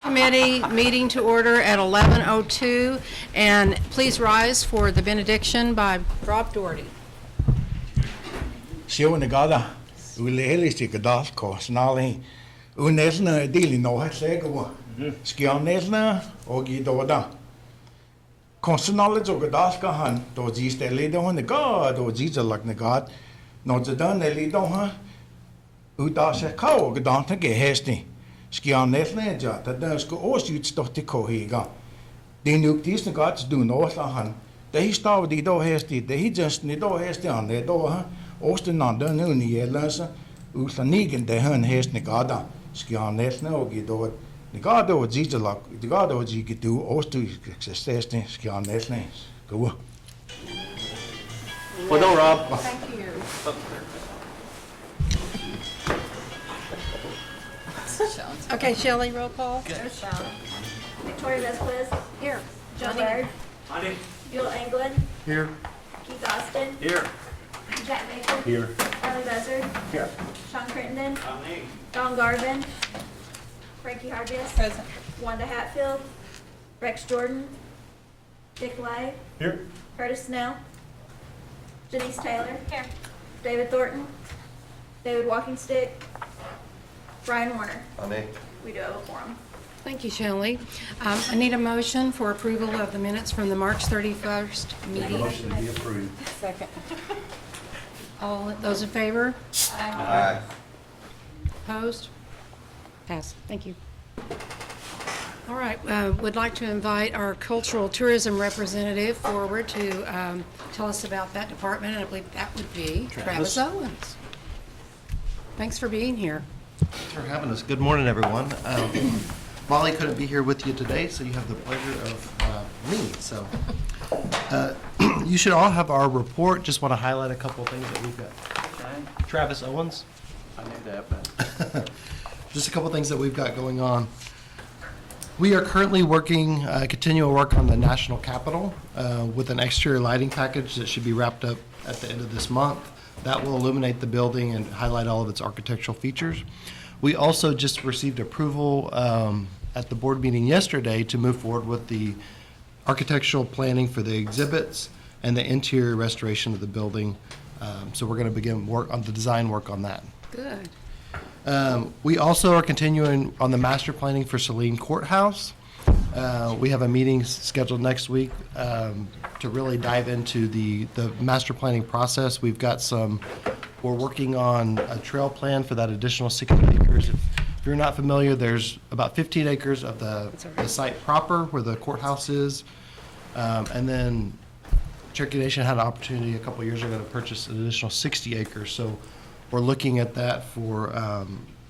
Committee meeting to order at 11:02, and please rise for the benediction by Rob Doherty. Siunegada, Ulehelistikadal, Kosnali, Unesna, Dili no Hesego, Skianesna, Ogidoda. Consonales of Gadaskahan, Dozis de Lido and the God, or Jesus like the God, not the done the Lido, Udasa cow, Gadanta get hasty. Skianesna, the Dansko, or shoots Dotty Kohiga. The new Disney gods do north on. They started the door hasty, they just need door hasty on their door. Oosten aan de nu niet lezen, hoe ze niet de hun heeft negada, schian net nou gedood. Negada wat ziet er lak, negada wat zie ik doe, oosten succes niet, schian net niet. Go. Well done, Rob. Thank you. Okay, Shelley, roll call. There's Victoria Vesquez. Here. Joe Baird. Honey. Bill Anglin. Here. Keith Austin. Here. Jack Baker. Here. Ellie Buzzard. Here. Sean Crittenden. Honey. Don Garvin. Frankie Hargis. Present. Wanda Hatfield. Rex Jordan. Dick Lay. Here. Curtis Snell. Janice Taylor. Here. David Thornton. David Walkingstick. Brian Warner. Honey. We do have a quorum. Thank you, Shelley. I need a motion for approval of the minutes from the March 31st meeting. Motion to be approved. Second. All those in favor? Aye. Opposed? Passed. Thank you. All right, would like to invite our cultural tourism representative forward to tell us about that department, and I believe that would be Travis Owens. Thanks for being here. Thanks for having us. Good morning, everyone. Molly couldn't be here with you today, so you have the pleasure of me. So you should all have our report. Just want to highlight a couple of things that we've got. Travis Owens. I knew that, but. Just a couple of things that we've got going on. We are currently working, continual work on the National Capitol with an exterior lighting package that should be wrapped up at the end of this month. That will illuminate the building and highlight all of its architectural features. We also just received approval at the board meeting yesterday to move forward with the architectural planning for the exhibits and the interior restoration of the building. So we're going to begin work on the design work on that. Good. We also are continuing on the master planning for Saline Courthouse. We have a meeting scheduled next week to really dive into the master planning process. We're working on a trail plan for that additional 60 acres. If you're not familiar, there's about 15 acres of the site proper where the courthouse is. And then Cherokee Nation had an opportunity a couple years ago to purchase an additional 60 acres. So we're looking at that for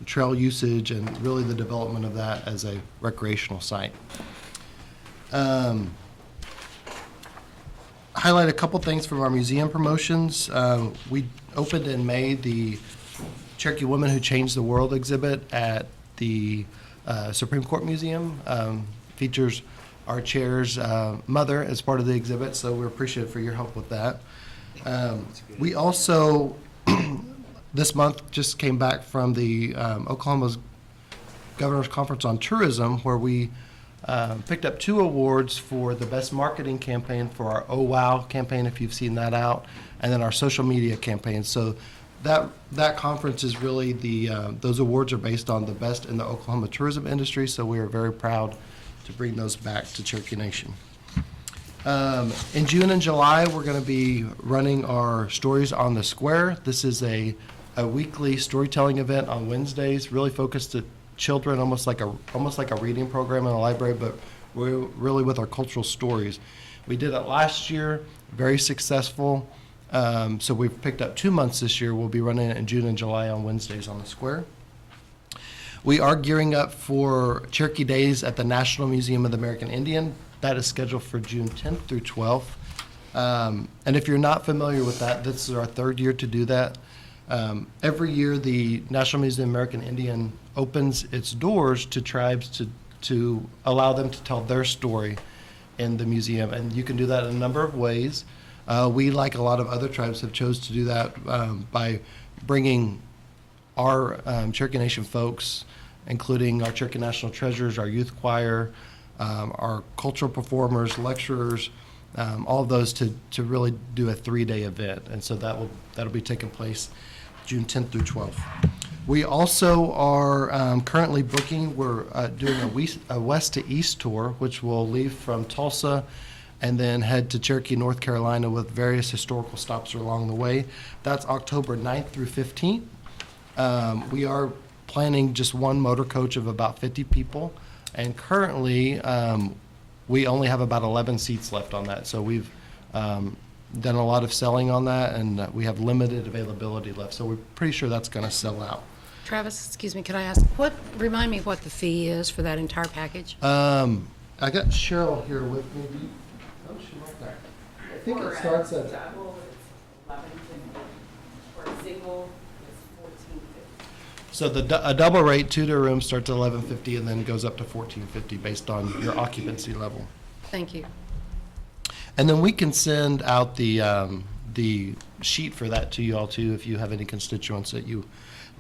trail usage and really the development of that as a recreational site. Highlight a couple things from our museum promotions. We opened in May the Cherokee Women Who Changed the World exhibit at the Supreme Court Museum. Features our chair's mother as part of the exhibit, so we're appreciative for your help with that. We also this month just came back from the Oklahoma's Governor's Conference on Tourism, where we picked up 2 awards for the best marketing campaign for our Oh Wow campaign, if you've seen that out, and then our social media campaign. So that conference is really those awards are based on the best in the Oklahoma tourism industry, so we are very proud to bring those back to Cherokee Nation. In June and July, we're going to be running our Stories on the Square. This is a weekly storytelling event on Wednesdays, really focused at children, almost like a reading program in a library, but we're really with our cultural stories. We did it last year, very successful. So we've picked up 2 months this year. We'll be running it in June and July on Wednesdays on the Square. We are gearing up for Cherokee Days at the National Museum of the American Indian. That is scheduled for June 10th through 12th. And if you're not familiar with that, this is our 3rd year to do that. Every year, the National Museum of the American Indian opens its doors to tribes to allow them to tell their story in the museum. And you can do that in a number of ways. We, like a lot of other tribes, have chose to do that by bringing our Cherokee Nation folks including our Cherokee National Treasures, our youth choir, our cultural performers, lecturers, all of those to really do a 3-day event. And so that'll be taking place June 10th through 12th. We also are currently booking, we're doing a west to east tour, which will leave from Tulsa and then head to Cherokee, North Carolina, with various historical stops along the way. That's October 9th through 15th. We are planning just one motor coach of about 50 people, and currently we only have about 11 seats left on that. So we've done a lot of selling on that, and we have limited availability left. So we're pretty sure that's going to sell out. Travis, excuse me, can I ask, remind me what the fee is for that entire package? I got Cheryl here with me. Oh, she's right there. I think it starts at. Double, it's $11.50. For a single, it's $14.50. So a double rate 2-to room starts at $11.50 and then goes up to $14.50 based on your occupancy level. Thank you. And then we can send out the sheet for that to you all too, if you have any constituents that you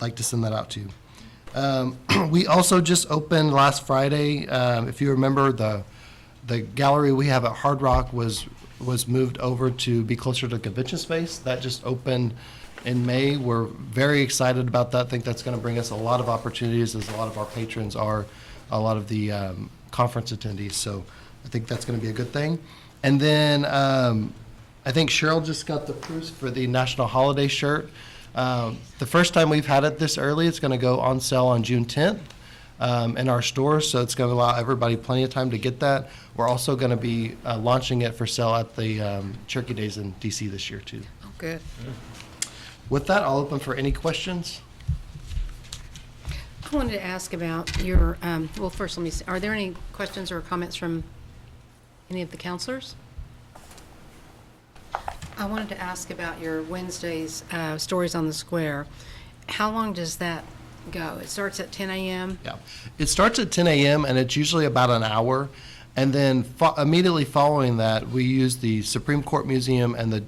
like to send that out to. We also just opened last Friday. If you remember, the gallery we have at Hard Rock was moved over to be closer to convention space. That just opened in May. We're very excited about that. I think that's going to bring us a lot of opportunities, as a lot of our patrons are, a lot of the conference attendees. So I think that's going to be a good thing. And then I think Cheryl just got the proofs for the National Holiday shirt. The first time we've had it this early, it's going to go on sale on June 10th in our stores, so it's going to allow everybody plenty of time to get that. We're also going to be launching it for sale at the Cherokee Days in DC this year too. Oh, good. With that, I'll open for any questions. I wanted to ask about your, well, first let me see, are there any questions or comments from any of the counselors? I wanted to ask about your Wednesday's Stories on the Square. How long does that go? It starts at 10 a.m.? Yeah, it starts at 10 a.m. and it's usually about an hour. And then immediately following that, we use the Supreme Court Museum and the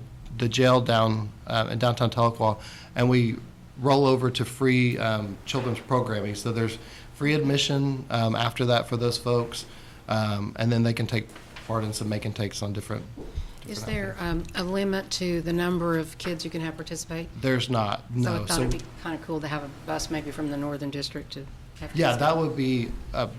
jail down in downtown Tahlequah, and we roll over to free children's programming. So there's free admission after that for those folks, and then they can take part in some make and takes on different. Is there a limit to the number of kids you can have participate? There's not, So no. I thought it'd be kind of cool to have a bus maybe from the Northern District to have. Yeah, kids that go. would be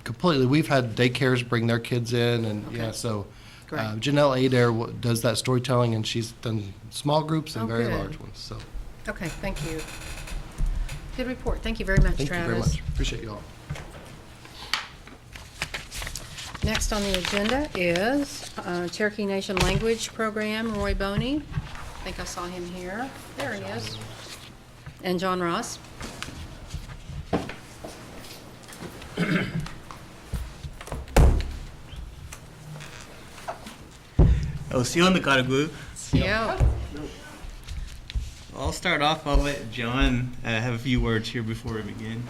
completely, we've had daycares bring their kids in, and Okay. yeah, so Great. Janelle Adair does that storytelling, and she's done small groups and Oh, very good. large ones, so. Okay, thank you. Good report. Thank you very much, Thank Travis. you very much, appreciate you all. Next on the agenda is Cherokee Nation Language Program, Roy Boney. I think I saw him here. There he is. And John Ross. Osiyon the Karagu. Yeah. I'll start off. I'll let John have a few words here before we begin.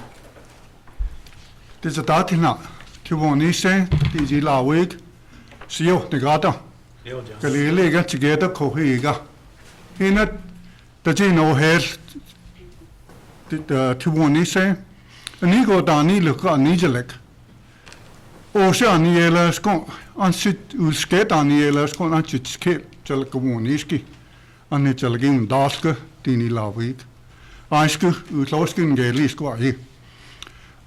This is Datina. Kibonise, Digi Lawig, Sio, the Gata. Galiliga together, Kohiga. In it, the Gino has the Tibonise, and Nigo Dani look on Nigelek. Ocean Yelas con, and sit Usket on Yelas con, and sit skip, Jelkaboniski, and it's a game Daska, Dini Lawig. Aisku, Utloskin Galis Quai.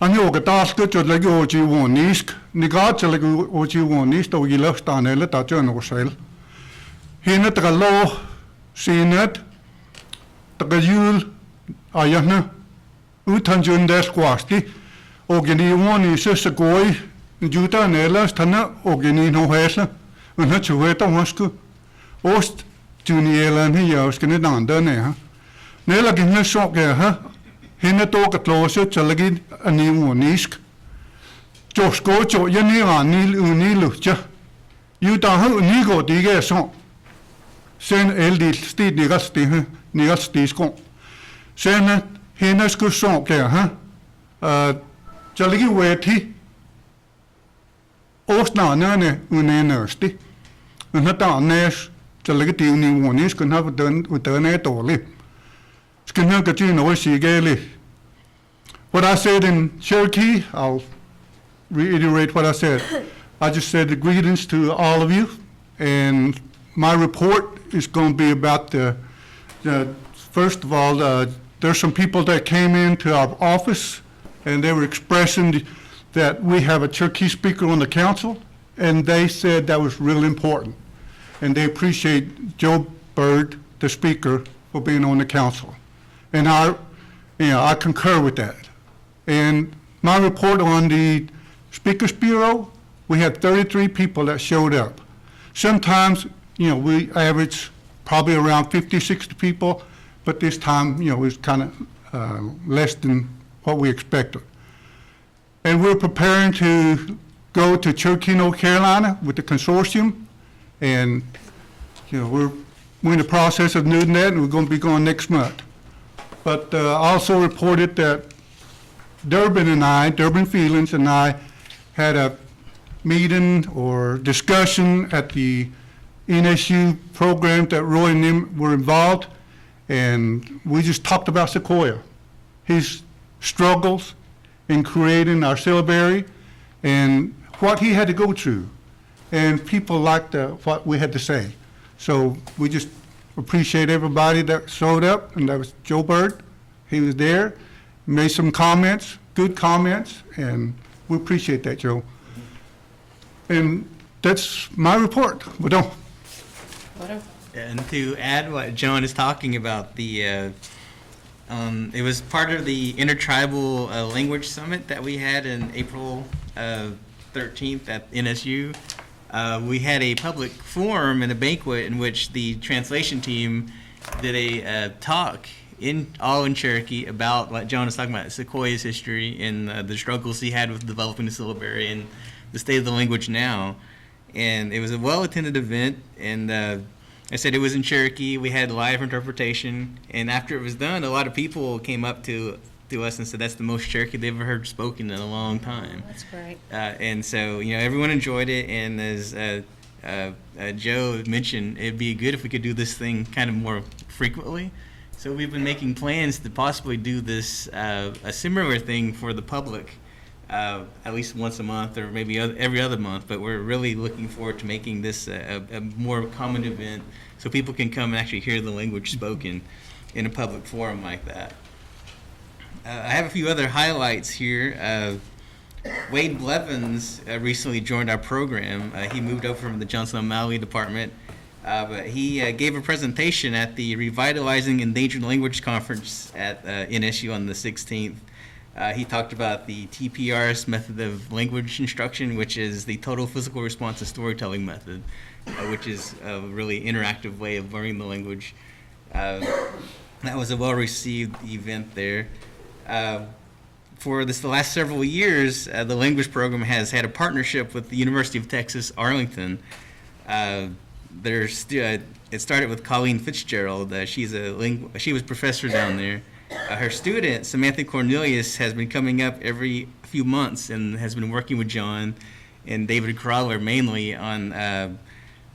Ani oga taska tjodlegi oji wonisk, niga tjodlegi oji wonisk, to gilach stanele tatjon osel. Hine tralo, sinet, tagajul, ayahne, utanjun des kwasti, ogeni wonische segoi, juta nela stana ogeni no hesla, unha chueta wasku, ost juniela ni yauskene danda ne ha. Nela ginne shokke ha. Hine toka tlose chalagi ani wonisk. Josko jo yani anil uni lucha. Yuta hu nigo dige son. Sen eldi sti nigasti skon. Sen hine sku son ke ha. Chalagi weti. Osna nane unenersti. Unata nes chalagi ti uni wonisk na utane toli. Skinner Gacino Sigeli. what I said in Cherokee, I'll reiterate what I said. I just said the greetings to all of you, and my report is going to be about first of all, there's some people that came into our office, and they were expressing that we have a Cherokee speaker on the council, and they said that was really important. And they appreciate Joe Bird, the speaker, for being on the council. And I concur with that. And my report on the Speakers Bureau, we had 33 people that showed up. Sometimes, we average probably around 50, 60 people, but this time, it was kind of less than what we expected. And we're preparing to go to Cherokee, North Carolina with the consortium, and we're in the process of doing that, and we're going to be going next month. But I also reported that Durbin Feelings and I had a meeting or discussion at the NSU program that Roy and them were involved, and we just talked about Sequoia, his struggles in creating our syllabary and what he had to go through, and people liked what we had to say. So we just appreciate everybody that showed up, and that was Joe Bird. He was there, made some comments, good comments, and we appreciate that, Joe. And that's my report. What And to add what John is talking about, it was part of the Intertribal Language Summit that we had in April 13th at NSU. We had a public forum and a banquet in which the translation team did a talk all in Cherokee about what John was talking about, Sequoia's history and the struggles he had with developing the syllabary and the state of the language now. And it was a well-attended event, and I said it was in Cherokee. We had live interpretation, and after it was done, a lot of people came up to us and said that's the most Cherokee they've ever heard spoken in a long time. That's great. And so, everyone enjoyed it, and as Joe mentioned, it'd be good if we could do this thing kind of more frequently. So we've been making plans to possibly do this, a similar thing for the public, at least once a month or maybe every other month, but we're really looking forward to making this a more common event so people can come and actually hear the language spoken in a public forum like that. I have a few other highlights here. Wade Blevins recently joined our program. He moved over from the Johnson O'Malley department, but he gave a presentation at the Revitalizing Endangered Language Conference at NSU on the 16th. He talked about the TPRS method of language instruction, which is the total physical response to storytelling method, which is a really interactive way of learning the language. That was a well-received event there. For the last several years, the language program has had a partnership with the University of Texas, Arlington. It started with Colleen Fitzgerald. She was professor down there. Her student, Samantha Cornelius, has been coming up every few months and has been working with John and David Crawler mainly on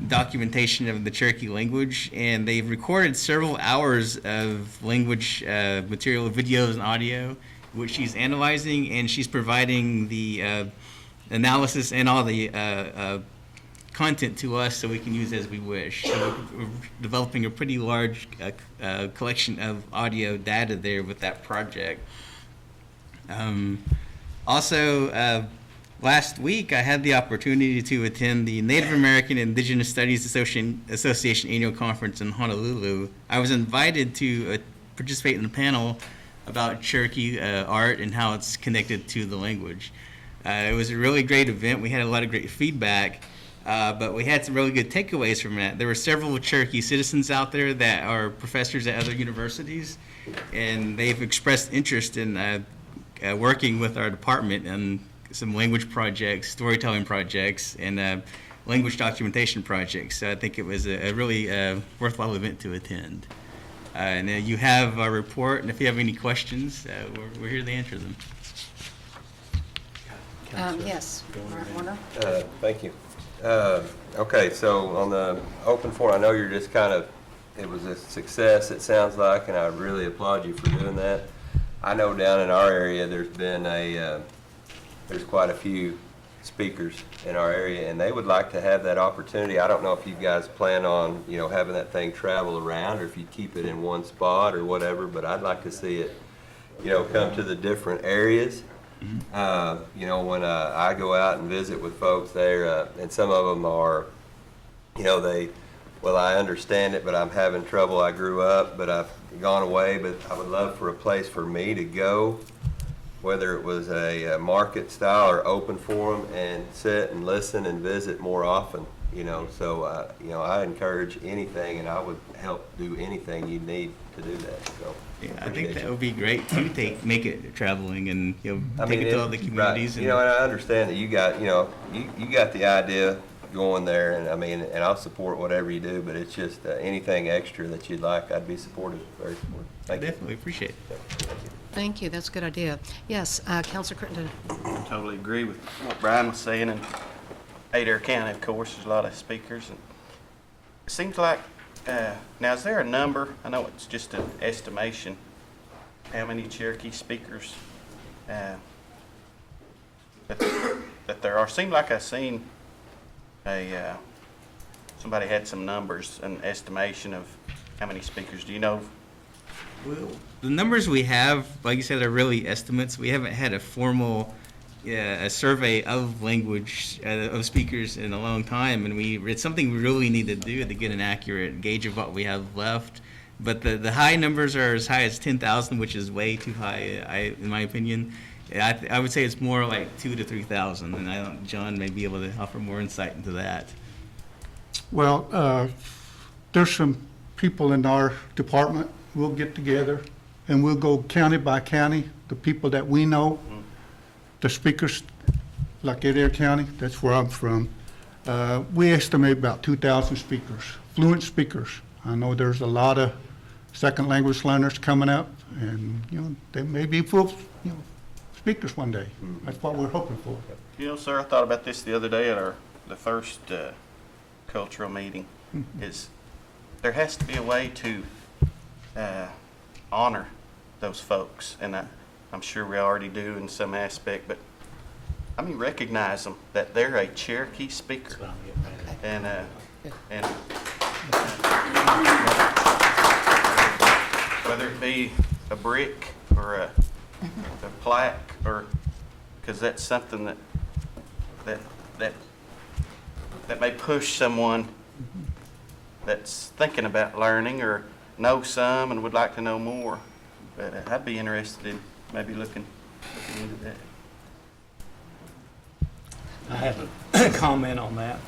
documentation of the Cherokee language, and they've recorded several hours of language material, videos and audio, which she's analyzing, and she's providing the analysis and all the content to us so we can use as we wish. So we're developing a pretty large collection of audio data there with that project. Also, last week I had the opportunity to attend the Native American Indigenous Studies Association annual conference in Honolulu. I was invited to participate in a panel about Cherokee art and how it's connected to the language. It was a really great event. We had a lot of great feedback. But we had some really good takeaways from that. There were several Cherokee citizens out there that are professors at other universities, and they've expressed interest in working with our department on some language projects, storytelling projects, and language documentation projects. So I think it was a really worthwhile event to attend. And you have our report, and if you have any questions, we're here to answer them. Yes. Warner? Thank you. Okay, so on the open forum, I know you're just it was a success, it sounds like, and I really applaud you for doing that. I know down in our area, there's been there's quite a few speakers in our area, and they would like to have that opportunity. I don't know if you guys plan on, having that thing travel around, or if you keep it in one spot or whatever, but I'd like to see it, come to the different areas. When I go out and visit with folks there, and some of them are, I understand it, but I'm having trouble. I grew up, but I've gone away, but I would love for a place for me to go, whether it was a market style or open forum, and sit and listen and visit more often, So, I encourage anything, and I would help do anything you need to do that, so. Yeah, I think that would be great to make it traveling and, I take mean, it to all the communities. Right. And I understand that you got, you got the idea going there, and and I'll support whatever you do, but it's just anything extra that you'd like, I'd be supportive, very supportive. I Thank you. definitely appreciate it. Thank you, that's a good idea. Yes, Counselor Crittenden. Totally agree with what Brian was saying, and Adair County, of course, there's a lot of speakers, and it seems like, now is there a number, I know it's just an estimation, how many Cherokee speakers that there are? Seemed like I seen somebody had some numbers, an estimation of how many speakers. Do you know? Well, the numbers we have, like you said, are really estimates. We haven't had a formal a survey of language of speakers in a long time, and it's something we really need to do to get an accurate gauge of what we have left. But the high numbers are as high as 10,000, which is way too high, in my opinion. I would say it's more like 2,000 to 3,000, and John may be able to offer more insight into that. Well, there's some people in our department, we'll get together and we'll go county by county, the people that we know, the speakers, like Adair County, that's where I'm from. We estimate about 2,000 speakers, fluent speakers. I know there's a lot of second language learners coming up, and they may be full, speakers one day. That's what we're hoping for. Sir, I thought about this the other day at the first cultural meeting. Is there has to be a way to honor those folks, and I'm sure we already do in some aspect, but recognize them that they're a Cherokee speaker, and whether it be a brick or a plaque, or because that's something that may push someone that's thinking about learning or know some and would like to know more. But I'd be interested in maybe looking into that. I have a comment on that.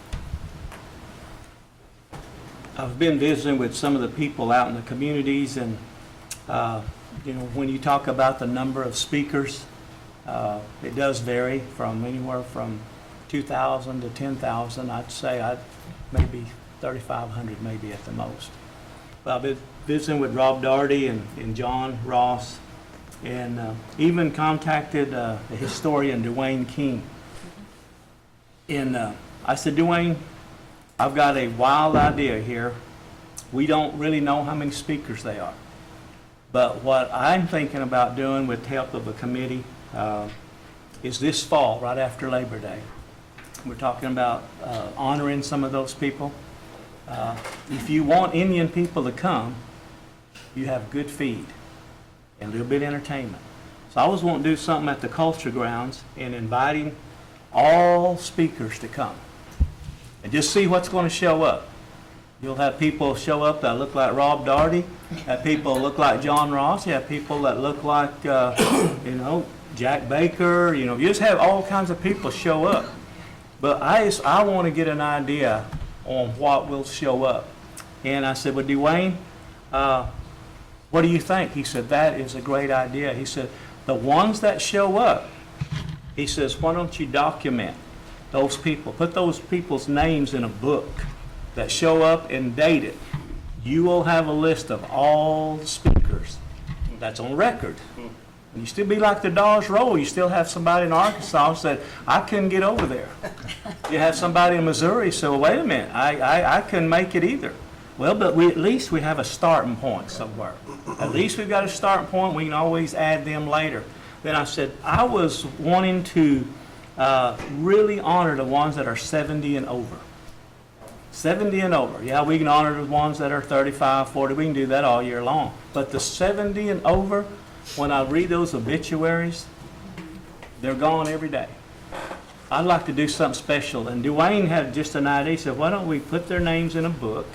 I've been visiting with some of the people out in the communities, and when you talk about the number of speakers, it does vary from anywhere from 2,000 to 10,000. I'd say maybe 3,500 maybe at the most. But I've been visiting with Rob Daugherty and John Ross, and even contacted the historian Dwayne King. And I said, Dwayne, I've got a wild idea here. We don't really know how many speakers they are. But what I'm thinking about doing with the help of a committee is this fall, right after Labor Day. We're talking about honoring some of those people. If you want Indian people to come, you have good feed and a little bit of entertainment. So I was wanting to do something at the culture grounds and inviting all speakers to come and just see what's going to show up. You'll have people show up that look like Rob Daugherty, have people look like John Ross, you have people that look like, Jack Baker, you just have all kinds of people show up. But I want to get an idea on what will show up. And I said, well, Dwayne, what do you think? He said, that is a great idea. He said, the ones that show up, he says, why don't you document those people? Put those people's names in a book that show up and date it. You will have a list of all the speakers that's on record. And you still be like the Dawes Roll. You still have somebody in Arkansas who said, I couldn't get over there. You have somebody in Missouri say, well, wait a minute, I couldn't make it either. Well, but at least we have a starting point somewhere. At least we've got a starting point. We can always add them later. Then I said, I was wanting to really honor the ones that are 70 and over. 70 and over. Yeah, we can honor the ones that are 35, 40. We can do that all year long. But the 70 and over, when I read those obituaries, they're gone every day. I'd like to do something special. And Dwayne had just an idea. He said, why don't we put their names in a book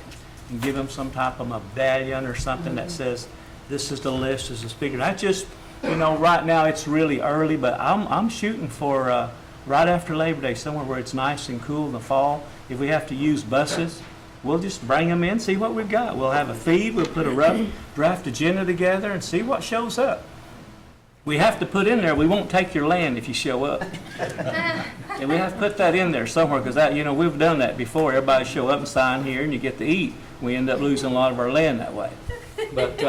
and give them some type of medallion or something that says, this is the list as a speaker. I just, right now it's really early, but I'm shooting for right after Labor Day, somewhere where it's nice and cool in the fall. If we have to use buses, we'll just bring them in, see what we've got. We'll have a feed, we'll put a rough draft agenda together and see what shows up. We have to put in there, we won't take your land if you show up. And we have to put that in there somewhere, because that, we've done that before. Everybody show up and sign here and you get to eat. We end up losing a lot of our land that way. But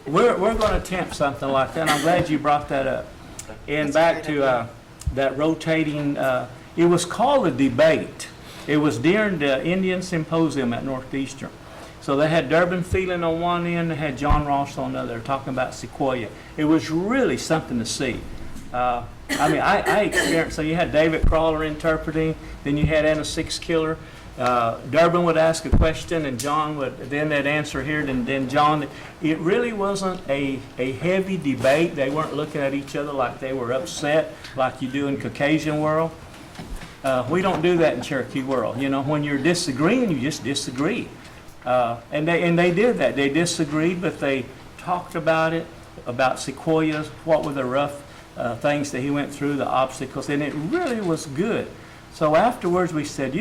we're going to attempt something like that, and I'm glad you brought that up. And back to that rotating, it was called a debate. It was during the Indian Symposium at Northeastern. So they had Durbin Phelan on one end, they had John Ross on the other, talking about Sequoia. It was really something to see. I experienced, so you had David Crawler interpreting, then you had Anna Six Killer. Durbin would ask a question and John would, then they'd answer here, and then John. It really wasn't a heavy debate. They weren't looking at each other like they were upset, like you do in Caucasian world. We don't do that in Cherokee world. When you're disagreeing, you just disagree. And they did that. They disagreed, but they talked about it, about Sequoias, what were the rough things that he went through, the obstacles, and it really was good. So afterwards we said,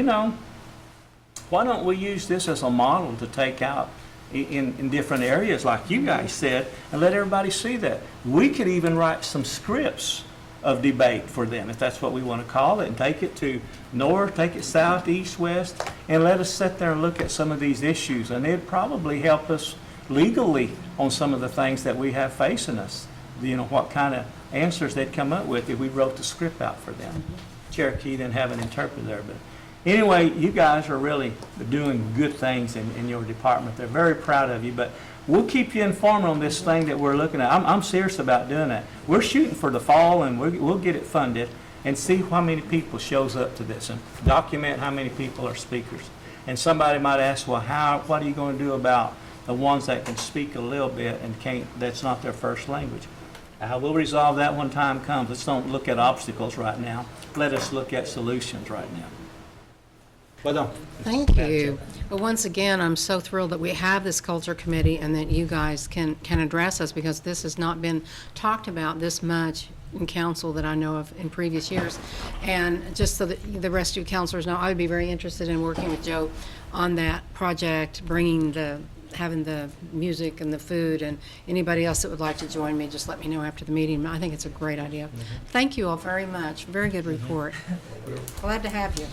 why don't we use this as a model to take out in different areas like you guys said, and let everybody see that. We could even write some scripts of debate for them, if that's what we want to call it, and take it to north, take it south, east, west, and let us sit there and look at some of these issues. And it'd probably help us legally on some of the things that we have facing us. What kind of answers they'd come up with if we wrote the script out for them. Cherokee didn't have an interpreter there, but anyway, you guys are really doing good things in your department. They're very proud of you, but we'll keep you informed on this thing that we're looking at. I'm serious about doing that. We're shooting for the fall, and we'll get it funded and see how many people shows up to this and document how many people are speakers. And somebody might ask, well, what are you going to do about the ones that can speak a little bit and can't, that's not their first language? We'll resolve that when time comes. Let's don't look at obstacles right now. Let us look at solutions right now. Well done. Thank you. Well, once again, I'm so thrilled that we have this culture committee and that you guys can address us, because this has not been talked about this much in council that I know of in previous years. And just so that the rest of you counselors know, I would be very interested in working with Joe on that project, having the music and the food, and anybody else that would like to join me, just let me know after the meeting. I think it's a great idea. Thank you all very much. Very good report. Glad to have you.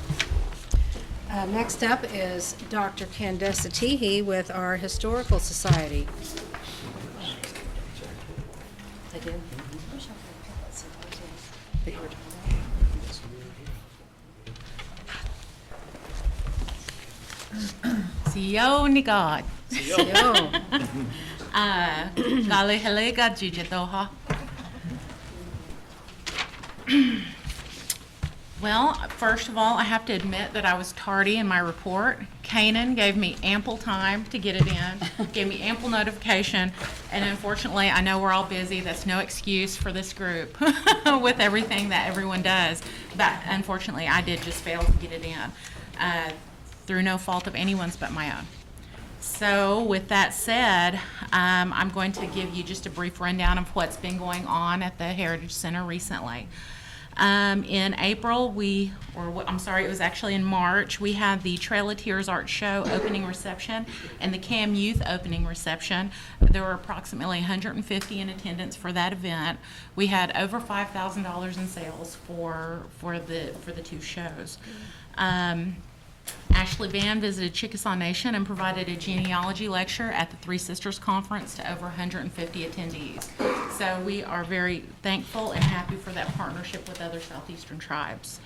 Next up is Dr. Candace Teehee with our Historical Society. I did. Siyo ni God. Yo. Gali helega jujitoha. Well, first of all, I have to admit that I was tardy in my report. Kanan gave me ample time to get it in, gave me ample notification, and unfortunately, I know we're all busy. That's no excuse for this group with everything that everyone does. But unfortunately, I did just fail to get it in through no fault of anyone's but my own. So with that said, I'm going to give you just a brief rundown of what's been going on at the Heritage Center recently. In April, it was actually in March, we had the Trail of Tears Art Show opening reception and the CAM Youth opening reception. There were approximately 150 in attendance for that event. We had over $5,000 in sales for the two shows. Ashley Vann visited Chickasaw Nation and provided a genealogy lecture at the Three Sisters Conference to over 150 attendees. So we are very thankful and happy for that partnership with other Southeastern tribes.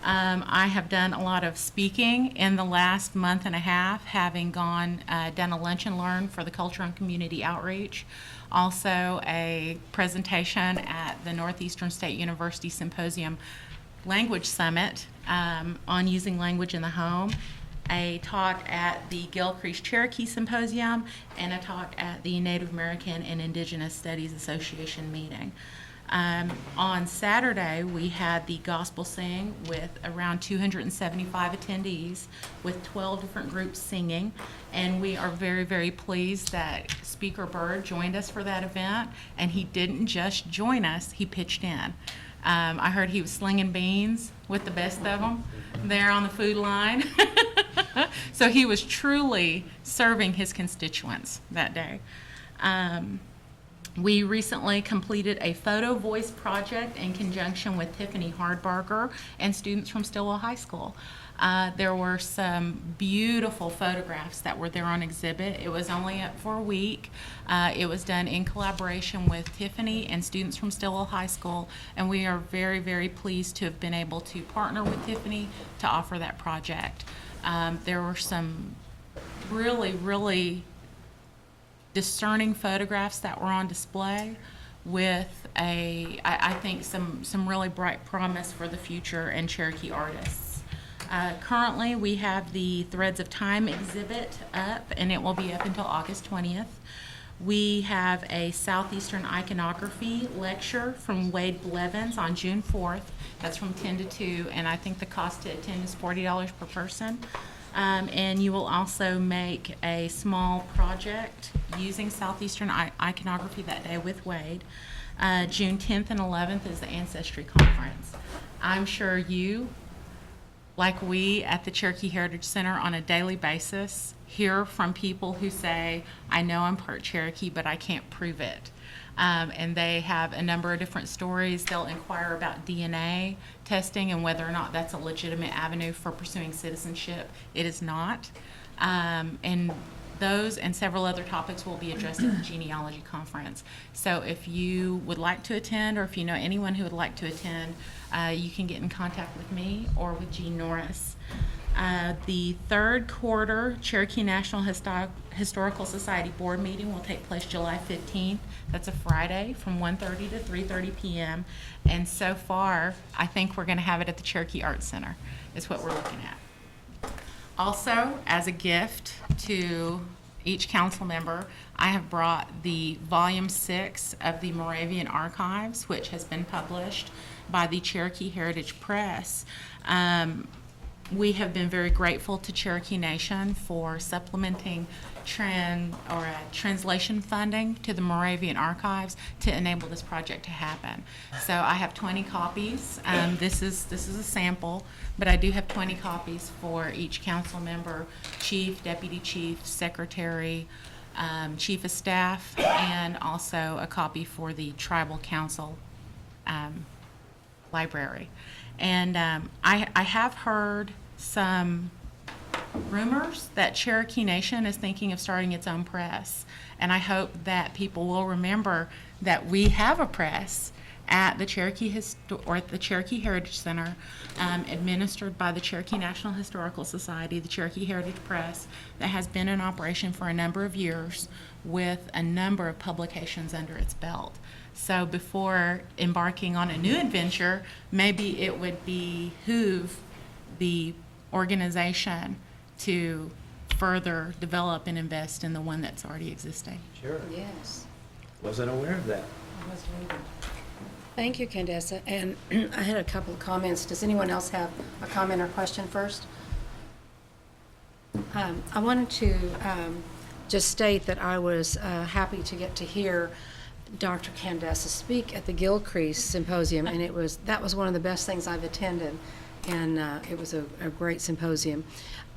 I have done a lot of speaking in the last month and a half, having done a lunch and learn for the Culture and Community Outreach. Also a presentation at the Northeastern State University Symposium Language Summit on using language in the home, a talk at the Gilcrease Cherokee Symposium, and a talk at the Native American and Indigenous Studies Association meeting. On Saturday, we had the gospel sing with around 275 attendees with 12 different groups singing, and we are very, very pleased that Speaker Byrd joined us for that event, and he didn't just join us, he pitched in. I heard he was slinging beans with the best of them there on the food line. So he was truly serving his constituents that day. We recently completed a photo voice project in conjunction with Tiffany Hardbarger and students from Stillwell High School. There were some beautiful photographs that were there on exhibit. It was only up for a week. It was done in collaboration with Tiffany and students from Stillwell High School, and we are very, very pleased to have been able to partner with Tiffany to offer that project. There were some really, really discerning photographs that were on display with I think some really bright promise for the future and Cherokee artists. Currently, we have the Threads of Time exhibit up, and it will be up until August 20th. We have a Southeastern Iconography lecture from Wade Blevins on June 4th. That's from 10 to 2, and I think the cost to attend is $40 per person. And you will also make a small project using Southeastern iconography that day with Wade. June 10th and 11th is the Ancestry Conference. I'm sure you, like we at the Cherokee Heritage Center on a daily basis, hear from people who say, I know I'm part Cherokee, but I can't prove it. And they have a number of different stories. They'll inquire about DNA testing and whether or not that's a legitimate avenue for pursuing citizenship. It is not. And those and several other topics will be addressed at the genealogy conference. So if you would like to attend, or if you know anyone who would like to attend, you can get in contact with me or with Jean Norris. The third quarter Cherokee National Historical Society Board meeting will take place July 15th. That's a Friday from 1:30 to 3:30 p.m. And so far, I think we're going to have it at the Cherokee Arts Center, is what we're looking at. Also, as a gift to each council member, I have brought the volume 6 of the Moravian Archives, which has been published by the Cherokee Heritage Press. We have been very grateful to Cherokee Nation for supplementing translation funding to the Moravian Archives to enable this project to happen. So I have 20 copies. This is a sample, but I do have 20 copies for each council member, chief, deputy chief, secretary, chief of staff, and also a copy for the tribal council library. And I have heard some rumors that Cherokee Nation is thinking of starting its own press. And I hope that people will remember that we have a press at the Cherokee Heritage Center, administered by the Cherokee National Historical Society, the Cherokee Heritage Press, that has been in operation for a number of years with a number of publications under its belt. So before embarking on a new adventure, maybe it would behoove the organization to further develop and invest in the one that's already existing. Sure. Yes. Wasn't aware of that. Thank you, Candace. And I had a couple of comments. Does anyone else have a comment or question first? I wanted to just state that I was happy to get to hear Dr. Candace speak at the Gilcrease Symposium, and that was one of the best things I've attended. and it was a great symposium.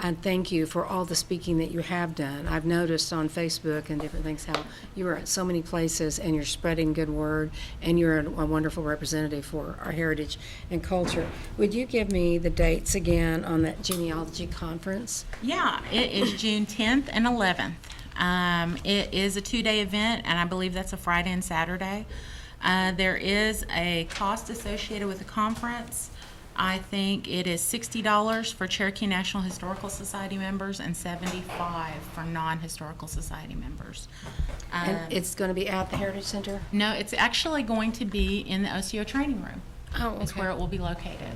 And thank you for all the speaking that you have done. I've noticed on Facebook and different things how you are at so many places and you're spreading good word, and you're a wonderful representative for our heritage and culture. Would you give me the dates again on that genealogy conference? Yeah, it is June 10th and 11th. It is a 2-day event, and I believe that's a Friday and Saturday. There is a cost associated with the conference. I think it is $60 for Cherokee National Historical Society members and $75 for non-historical society members. And it's going to be at the Heritage Center? No, it's actually going to be in the OCO training room. Oh, It's where it will be located.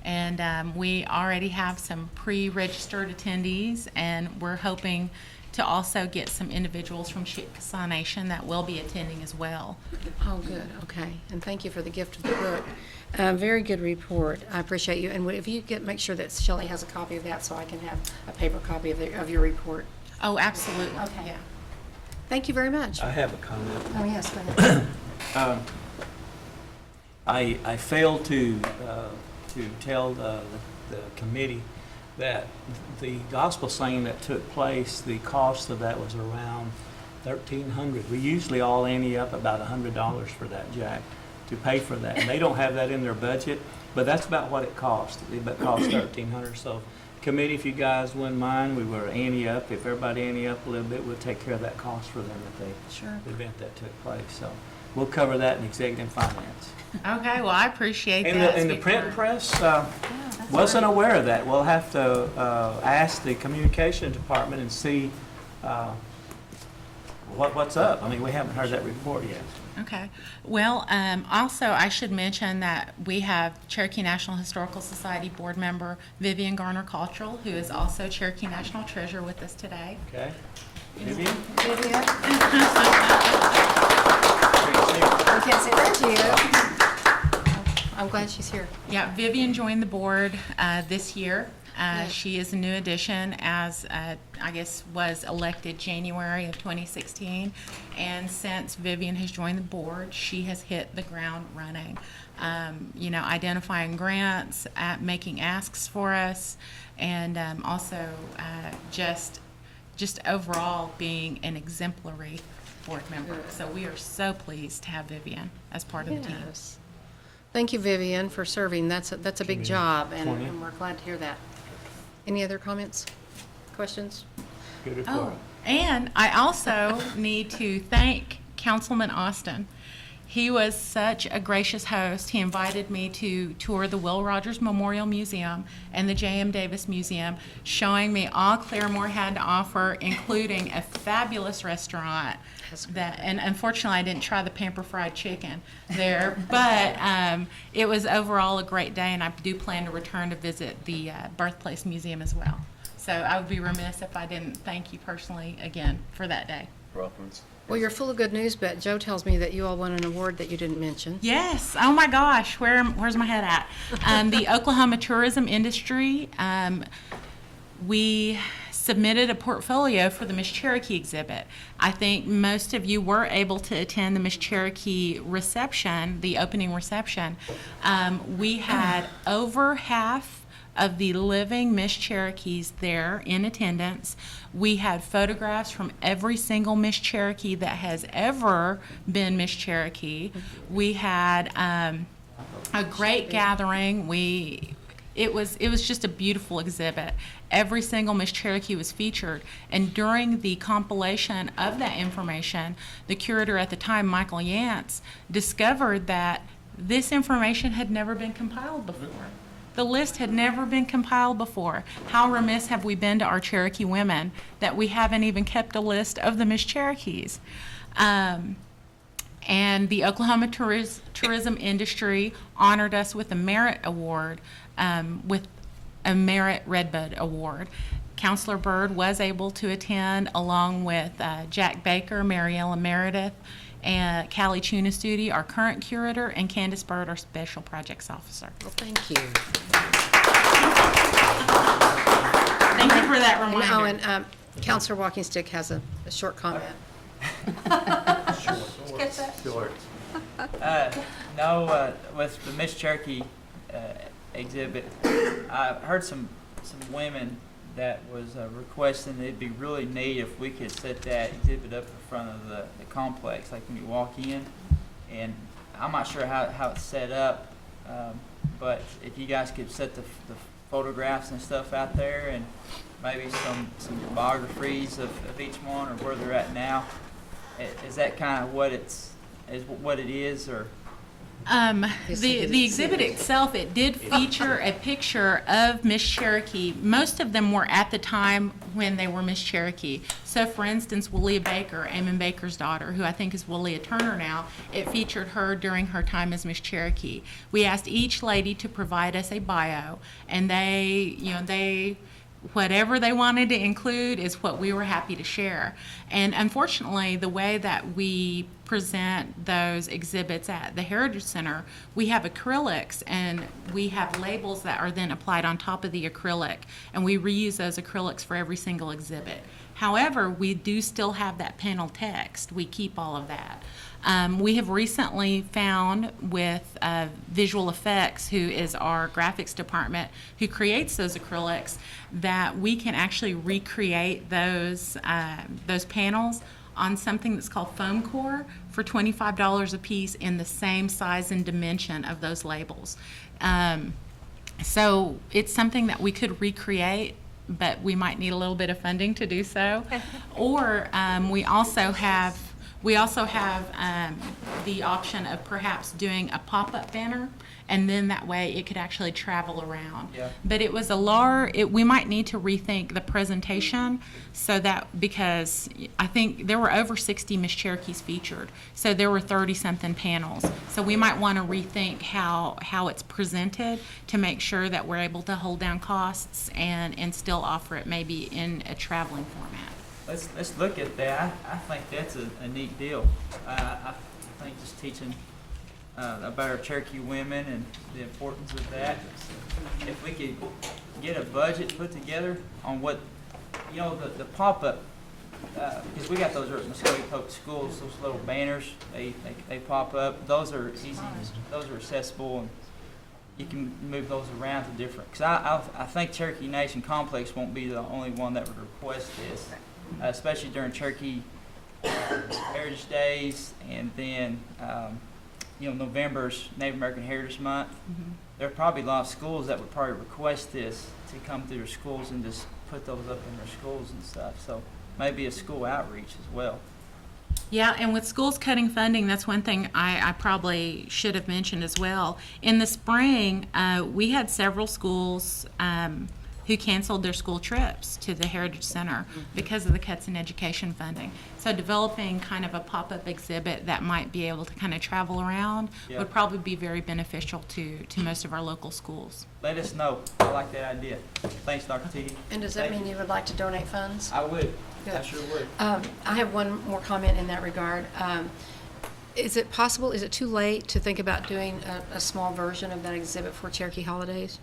And we already have some pre-registered attendees, and we're hoping to also get some individuals from Chickasaw Nation that will be attending as well. Oh, good, okay. And thank you for the gift of the book. Very good report. I appreciate you. And if you make sure that Shelley has a copy of that so I can have a paper copy of your report. Oh, absolutely. Okay. Yeah. Thank you very much. I have a comment. Oh, yes, go ahead. I failed to tell the committee that the gospel singing that took place, the cost of that was around $1,300. We usually all ante up about $100 for that, Jack, to pay for that. And they don't have that in their budget, but that's about what it cost. It cost $1,300. So, committee, if you guys wouldn't mind, we were ante up. If everybody ante up a little bit, we'll take care of that cost for them at the event that took place. So, we'll cover that in executive finance. Okay, well, I appreciate And that. the print press wasn't aware of that. We'll have to ask the communication department and see what's up. I mean, we haven't heard that report yet. Okay. Well, also, I should mention that we have Cherokee National Historical Society board member Vivian Garner-Cottrell, who is also Cherokee National Treasurer, with us today. Okay. Vivian? Vivian? We can't say that to you. I'm glad she's here. Yeah, Vivian joined the board this year. She is a new addition as, I guess, was elected January of 2016. And since Vivian has joined the board, she has hit the ground running. Identifying grants, making asks for us, and also just overall being an exemplary board member. So we are so pleased to have Vivian as part of the team. Yes. Thank you, Vivian, for serving. That's a big job, and we're glad to hear that. Any other comments, questions? Good report. Oh, and I also need to thank Councilman Austin. He was such a gracious host. He invited me to tour the Will Rogers Memorial Museum and the J.M. Davis Museum, showing me all Claremore had to offer, including a fabulous restaurant. And unfortunately, I didn't try the Pamper Fried Chicken there, but it was overall a great day, and I do plan to return to visit the Birthplace Museum as well. So I would be remiss if I didn't thank you personally again for that day. Well, you're full of good news, but Joe tells me that you all won an award that you didn't mention. Yes. Oh my gosh. Where's my head at? The Oklahoma tourism industry. We submitted a portfolio for the Miss Cherokee exhibit. I think most of you were able to attend the Miss Cherokee reception, the opening reception. We had over half of the living Miss Cherokees there in attendance. We had photographs from every single Miss Cherokee that has ever been Miss Cherokee. We had a great gathering. It was just a beautiful exhibit. Every single Miss Cherokee was featured, and during the compilation of that information, the curator at the time, Michael Yance, discovered that this information had never been compiled before. The list had never been compiled before. How remiss have we been to our Cherokee women that we haven't even kept a list of the Miss Cherokees? And the Oklahoma tourism industry honored us with a merit award, with a Merit Redbud Award. Counselor Bird was able to attend along with Jack Baker, Mariella Meredith, and Callie Chunastudi, our current curator, and Candace Bird, our special projects officer. Well, thank you. Thank you for that reminder. Oh, and Counselor Walking Stick has a short comment. Catch that? No, with the Miss Cherokee exhibit. I heard some women that was requesting it'd be really neat if we could set that exhibit up in front of the complex, like when you walk in. And I'm not sure how it's set up, but if you guys could set the photographs and stuff out there, and maybe some biographies of each one or where they're at now. Is that kind of what it is, or? The exhibit itself, it did feature a picture of Miss Cherokee. Most of them were at the time when they were Miss Cherokee. So for instance, Willia Baker, Amon Baker's daughter, who I think is Willia Turner now, it featured her during her time as Miss Cherokee. We asked each lady to provide us a bio, and they whatever they wanted to include is what we were happy to share. And unfortunately, the way that we present those exhibits at the Heritage Center, we have acrylics and we have labels that are then applied on top of the acrylic, and we reuse those acrylics for every single exhibit. However, we do still have that panel text. We keep all of that. We have recently found with Visual Effects, who is our graphics department, who creates those acrylics, that we can actually recreate those panels on something that's called foam core for $25 a piece in the same size and dimension of those labels. So it's something that we could recreate, but we might need a little bit of funding to do so. Or we also have the option of perhaps doing a pop-up banner, and then that way it could actually travel around. Yeah. But it was we might need to rethink the presentation because I think there were over 60 Miss Cherokees featured, so there were 30-something panels. So we might want to rethink how it's presented to make sure that we're able to hold down costs and still offer it maybe in a traveling format. Let's look at that. I think that's a neat deal. I think just teaching about our Cherokee women and the importance of that. If we could get a budget put together on what, the pop-up, because we got those at Muscogee Public Schools, those little banners, they pop up. Those are easy, those are accessible, and you can move those around to different. Because I think Cherokee Nation Complex won't be the only one that would request this. Especially during Cherokee Heritage Days, and then November's Native American Heritage Month. Mm-hmm. There are probably a lot of schools that would probably request this to come through their schools and just put those up in their schools and stuff. So maybe a school outreach as well. Yeah, and with schools cutting funding, that's one thing I probably should have mentioned as well. In the spring, we had several schools who canceled their school trips to the Heritage Center because of the cuts in education funding. So developing kind of a pop-up exhibit that might be able to kind of travel around would probably be very beneficial to most of our local schools. Let us know. I like that idea. Thanks, Dr. T. And does that mean you would like to donate funds? I would. Good. I sure would. I have one more comment in that regard. Is it too late to think about doing a small version of that exhibit for Cherokee Holidays?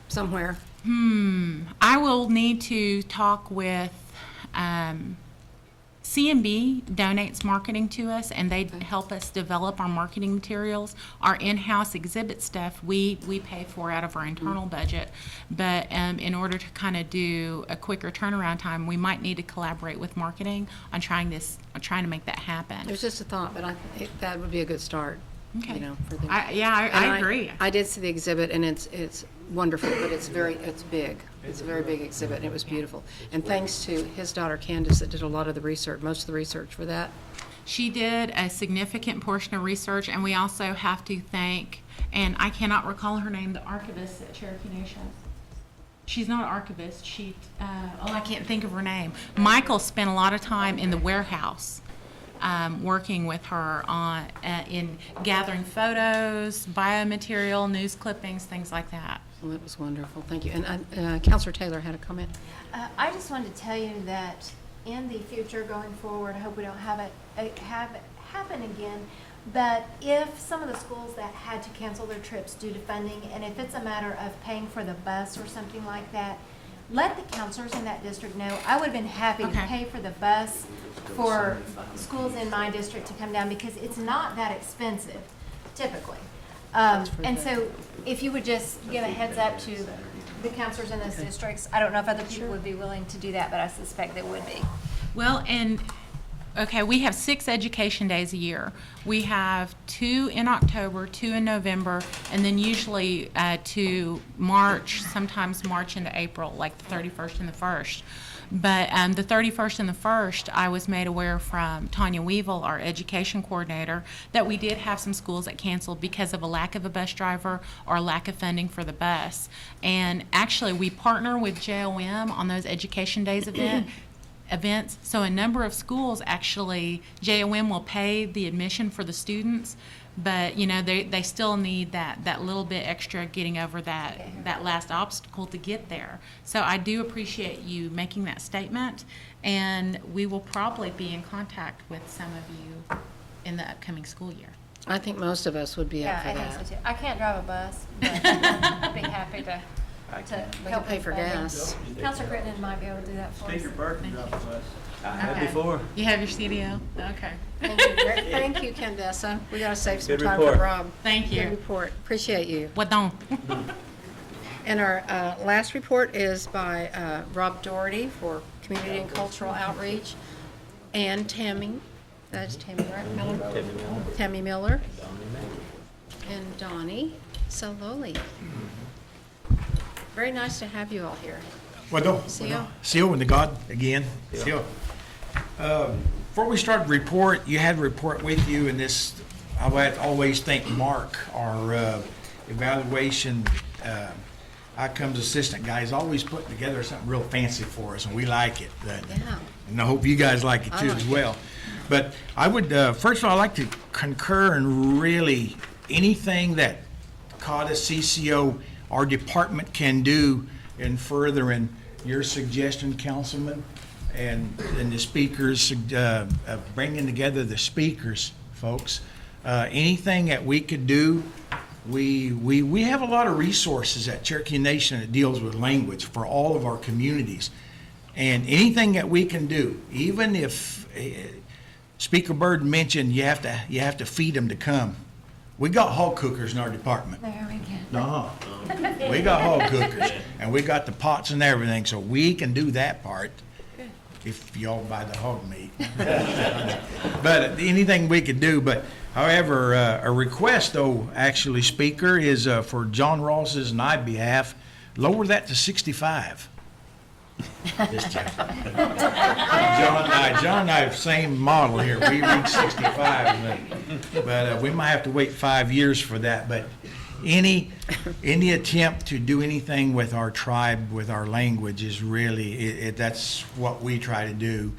Somewhere? I will need to talk with, CMB donates marketing to us, and they help us develop our marketing materials. Our in-house exhibit stuff, we pay for out of our internal budget. But in order to kind of do a quicker turnaround time, we might need to collaborate with marketing on trying to make that happen. It was just a thought, but that would be a good start. Okay. For them. I agree. I did see the exhibit, and it's wonderful, but it's big. It's a very big exhibit, and it was beautiful. And thanks to his daughter Candace that did a lot of the research, most of the research for that. She did a significant portion of research, and we also have to thank, and I cannot recall her name, the archivist at Cherokee Nation. She's not an archivist. I can't think of her name. Michael spent a lot of time in the warehouse working with her on in gathering photos, biomaterial, news clippings, things like that. Well, that was wonderful. Thank you. And Councilor Taylor had a comment. I just wanted to tell you that in the future going forward, I hope we don't have it happen again. But if some of the schools that had to cancel their trips due to funding, and if it's a matter of paying for the bus or something like that, let the counselors in that district know. I would have been happy to pay for the bus for schools in my district to come down, because it's not that expensive, typically. And so if you would just give a heads up to the counselors in those districts, I don't know if other people would be willing to do that, but I suspect they would be. Well, and, okay, we have 6 education days a year. We have 2 in October, 2 in November, and then usually to March, sometimes March into April, like the 31st and the 1st. But the 31st and the 1st, I was made aware from Tanya Weevil, our education coordinator, that we did have some schools that canceled because of a lack of a bus driver or a lack of funding for the bus. And actually, we partner with JOM on those education days events. So a number of schools, actually, JOM will pay the admission for the students, but, you know, they still need that little bit extra getting over that last obstacle to get there. So I do appreciate you making that statement, and we will probably be in contact with some of you in the upcoming school year. I think most of us would be up for I that. think so too. I can't drive a bus, but I'd be happy to We help can pay with for funding. gas. Counselor Crittenden might be able to do that for us. Speaker Burton dropped the bus. I had Okay. before. You have your CDL? Okay. Thank you, thank you, Candace. We gotta save some Good time for report. Rob. Thank you. Good report. Appreciate you. What don't? And our last report is by Rob Doherty for Community and Cultural Outreach, and Tammy, that's Tammy, right? Miller? Tammy Miller. And Donnie Saloli. Very nice to have you all here. Well, see you when the God again. See you. Before we start the report, you had a report with you, and this, I would always thank Mark, our evaluation outcomes assistant guy. He's always putting together something real fancy for us, and we like it. Yeah. And I hope you guys like it I too like as it. well. But I would, first of all, I'd like to concur in really anything that CAUTA, CCO, our department can do in furthering your suggestion, Councilman, and the speakers, bringing together the speakers, folks. Anything that we could do, we have a lot of resources at Cherokee Nation that deals with language for all of our communities. And anything that we can do, even if Speaker Byrd mentioned you have to feed them to come. We got hog cookers in our department. There we go. We got hog cookers, and we got the pots and everything, so we can do that part if y'all buy the hog meat. But anything we could do, but however, a request though, actually, Speaker, is for John Ross's and I behalf, lower that to 65. Just joking. John and I, same model here. We reached 65, but we might have to wait 5 years for that. But any attempt to do anything with our tribe, with our language, is really that's what we try to do.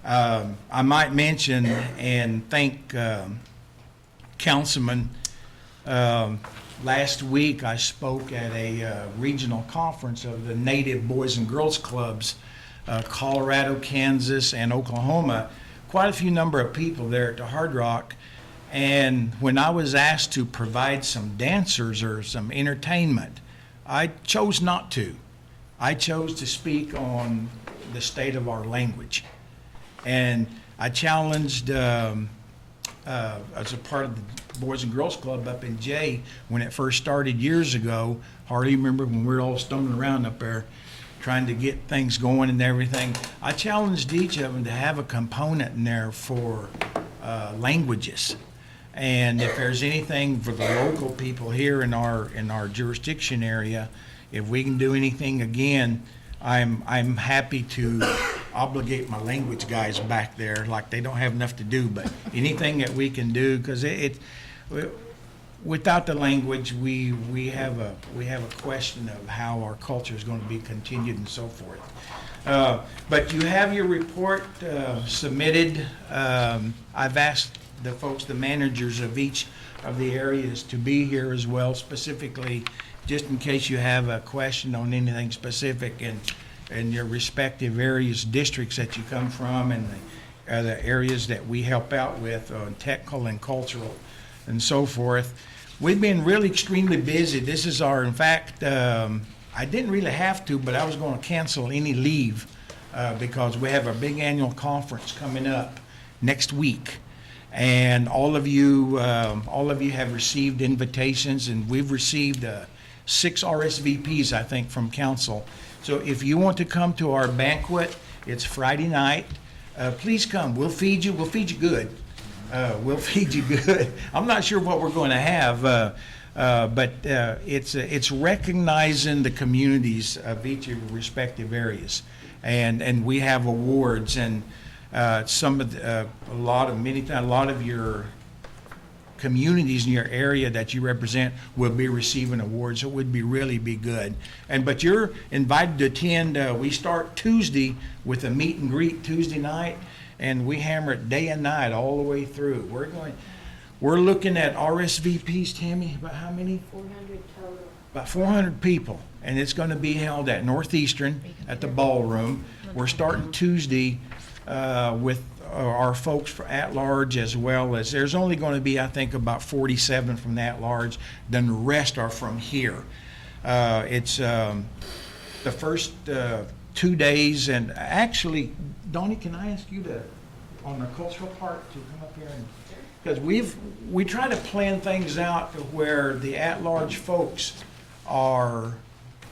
I might mention and thank Councilman. Last week, I spoke at a regional conference of the Native Boys and Girls Clubs, Colorado, Kansas, and Oklahoma. Quite a few number of people there at the Hard Rock. And when I was asked to provide some dancers or some entertainment, I chose not to. I chose to speak on the state of our language. And I challenged, as a part of the Boys and Girls Club up in Jay, when it first started years ago. Hardly remember when we were all stumbling around up there trying to get things going and everything. I challenged each of them to have a component in there for languages. And if there's anything for the local people here in our jurisdiction area, if we can do anything again, I'm happy to obligate my language guys back there, like they don't have enough to do, but anything that we can do, because without the language, we have a question of how our culture is going to be continued and so forth. But you have your report submitted. I've asked the folks, the managers of each of the areas, to be here as well, specifically, just in case you have a question on anything specific in your respective areas, districts that you come from, and the areas that we help out with on technical and cultural and so forth. We've been really extremely busy. This is in fact, I didn't really have to, but I was going to cancel any leave because we have a big annual conference coming up next week. And all of you have received invitations, and we've received 6 RSVPs, I think, from council. So if you want to come to our banquet, it's Friday night. Please come. We'll feed you. We'll feed you good. We'll feed you good. I'm not sure what we're going to have, but it's recognizing the communities of each of your respective areas, and we have awards, and a lot of your communities in your area that you represent will be receiving awards. It would really be good. But you're invited to attend. We start Tuesday with a meet and greet Tuesday night, and we hammer it day and night all the way through. We're looking at RSVPs, Tammy, about how many? 400 total. About 400 people, and it's going to be held at Northeastern at the ballroom. We're starting Tuesday with our folks for at-large, as well as there's only going to be, I think, about 47 from the at-large. Then the rest are from here. It's the first 2 days, and actually, Donnie, can I ask you on the cultural part to come up here? Because we try to plan things out to where the at-large folks are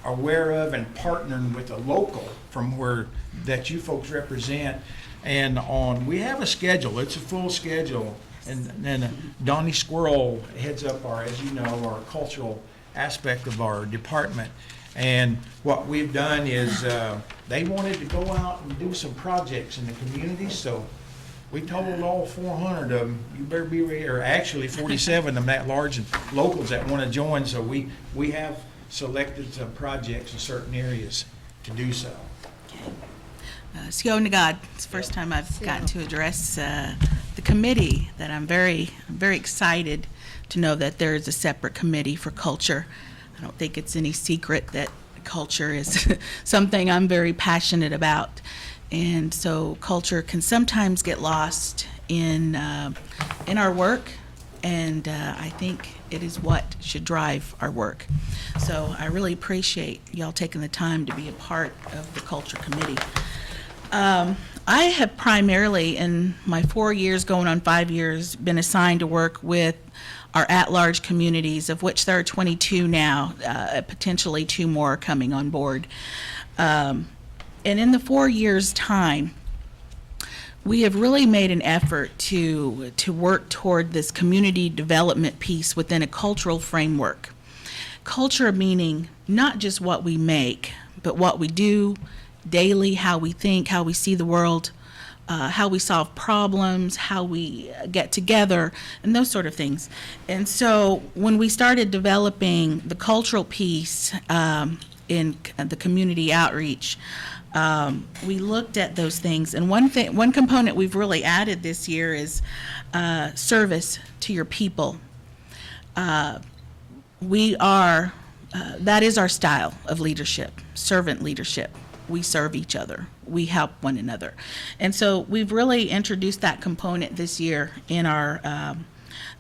aware of and partnering with a local from where that you folks represent. And we have a schedule. It's a full schedule. And then Donnie Squirrel heads up as you know, our cultural aspect of our department. And what we've done is they wanted to go out and do some projects in the community, so we told all 400 of them, you better be ready, or actually 47 of them that large and locals that want to join. So we have selected some projects in certain areas to do so. Sio Nagad, it's the first time I've gotten to address the committee, that I'm very, very excited to know that there is a separate committee for culture. I don't think it's any secret that culture is something I'm very passionate about. And so culture can sometimes get lost in our work, and I think it is what should drive our work. So I really appreciate y'all taking the time to be a part of the Culture Committee. I have primarily, in my 4 years, going on 5 years, been assigned to work with our at-large communities, of which there are 22 now, potentially 2 more coming on board. And in the 4 years' time, we have really made an effort to work toward this community development piece within a cultural framework. Culture meaning not just what we make, but what we do daily, how we think, how we see the world, how we solve problems, how we get together, and those sort of things. And so when we started developing the cultural piece in the community outreach, we looked at those things. And one component we've really added this year is service to your people. That is our style of leadership, servant leadership. We serve each other. We help one another. And so we've really introduced that component this year in our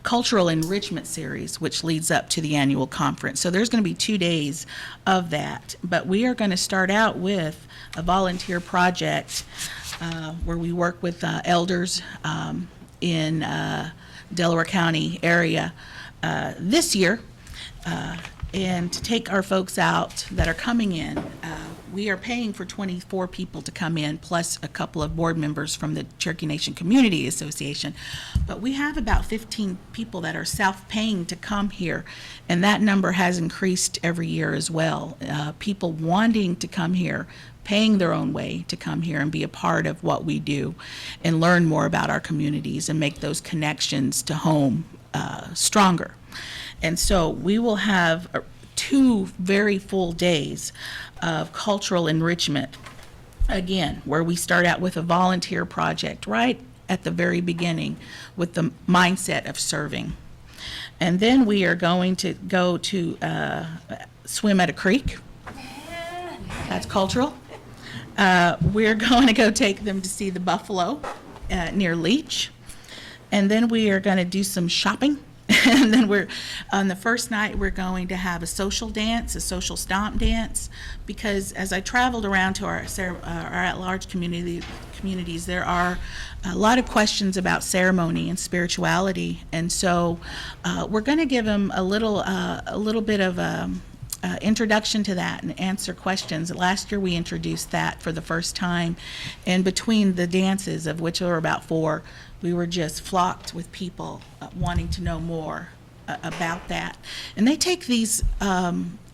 cultural enrichment series, which leads up to the annual conference. So there's going to be 2 days of that. But we are going to start out with a volunteer project where we work with elders in Delaware County area this year. And to take our folks out that are coming in, we are paying for 24 people to come in, plus a couple of board members from the Cherokee Nation Community Association. But we have about 15 people that are self-paying to come here, and that number has increased every year as well. People wanting to come here, paying their own way to come here and be a part of what we do and learn more about our communities and make those connections to home stronger. And so we will have 2 very full days of cultural enrichment, again, where we start out with a volunteer project right at the very beginning with the mindset of serving. And then we are going to go to swim at a creek. That's cultural. We're going to go take them to see the buffalo near Leech. And then we are going to do some shopping And then on the first night, we're going to have a social dance, a social stomp dance, because as I traveled around to our at-large communities, there are a lot of questions about ceremony and spirituality. And so we're going to give them a little bit of introduction to that and answer questions. Last year we introduced that for the first time, and between the dances, of which there were about 4, we were just flocked with people wanting to know more about that. And they take these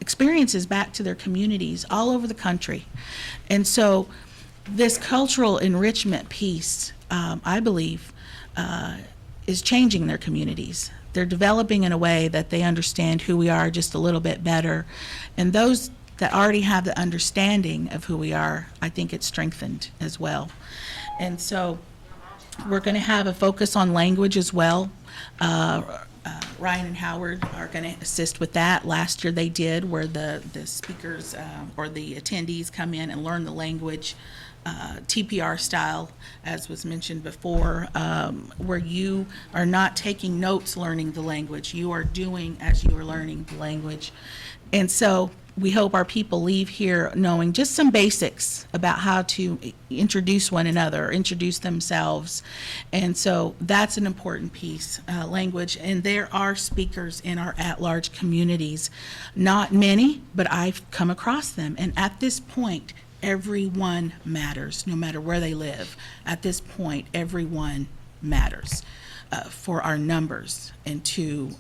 experiences back to their communities all over the country. And so this cultural enrichment piece, I believe, is changing their communities. They're developing in a way that they understand who we are just a little bit better. And those that already have the understanding of who we are, I think it's strengthened as well. And so we're going to have a focus on language as well. Ryan and Howard are going to assist with that. Last year they did, where the speakers or the attendees come in and learn the language, TPR style, as was mentioned before, where you are not taking notes learning the language. You are doing as you are learning the language. And so we hope our people leave here knowing just some basics about how to introduce one another, introduce themselves. And so that's an important piece, language. And there are speakers in our at-large communities. Not many, but I've come across them. And at this point, everyone matters, no matter where they live. At this point, everyone matters for our numbers and to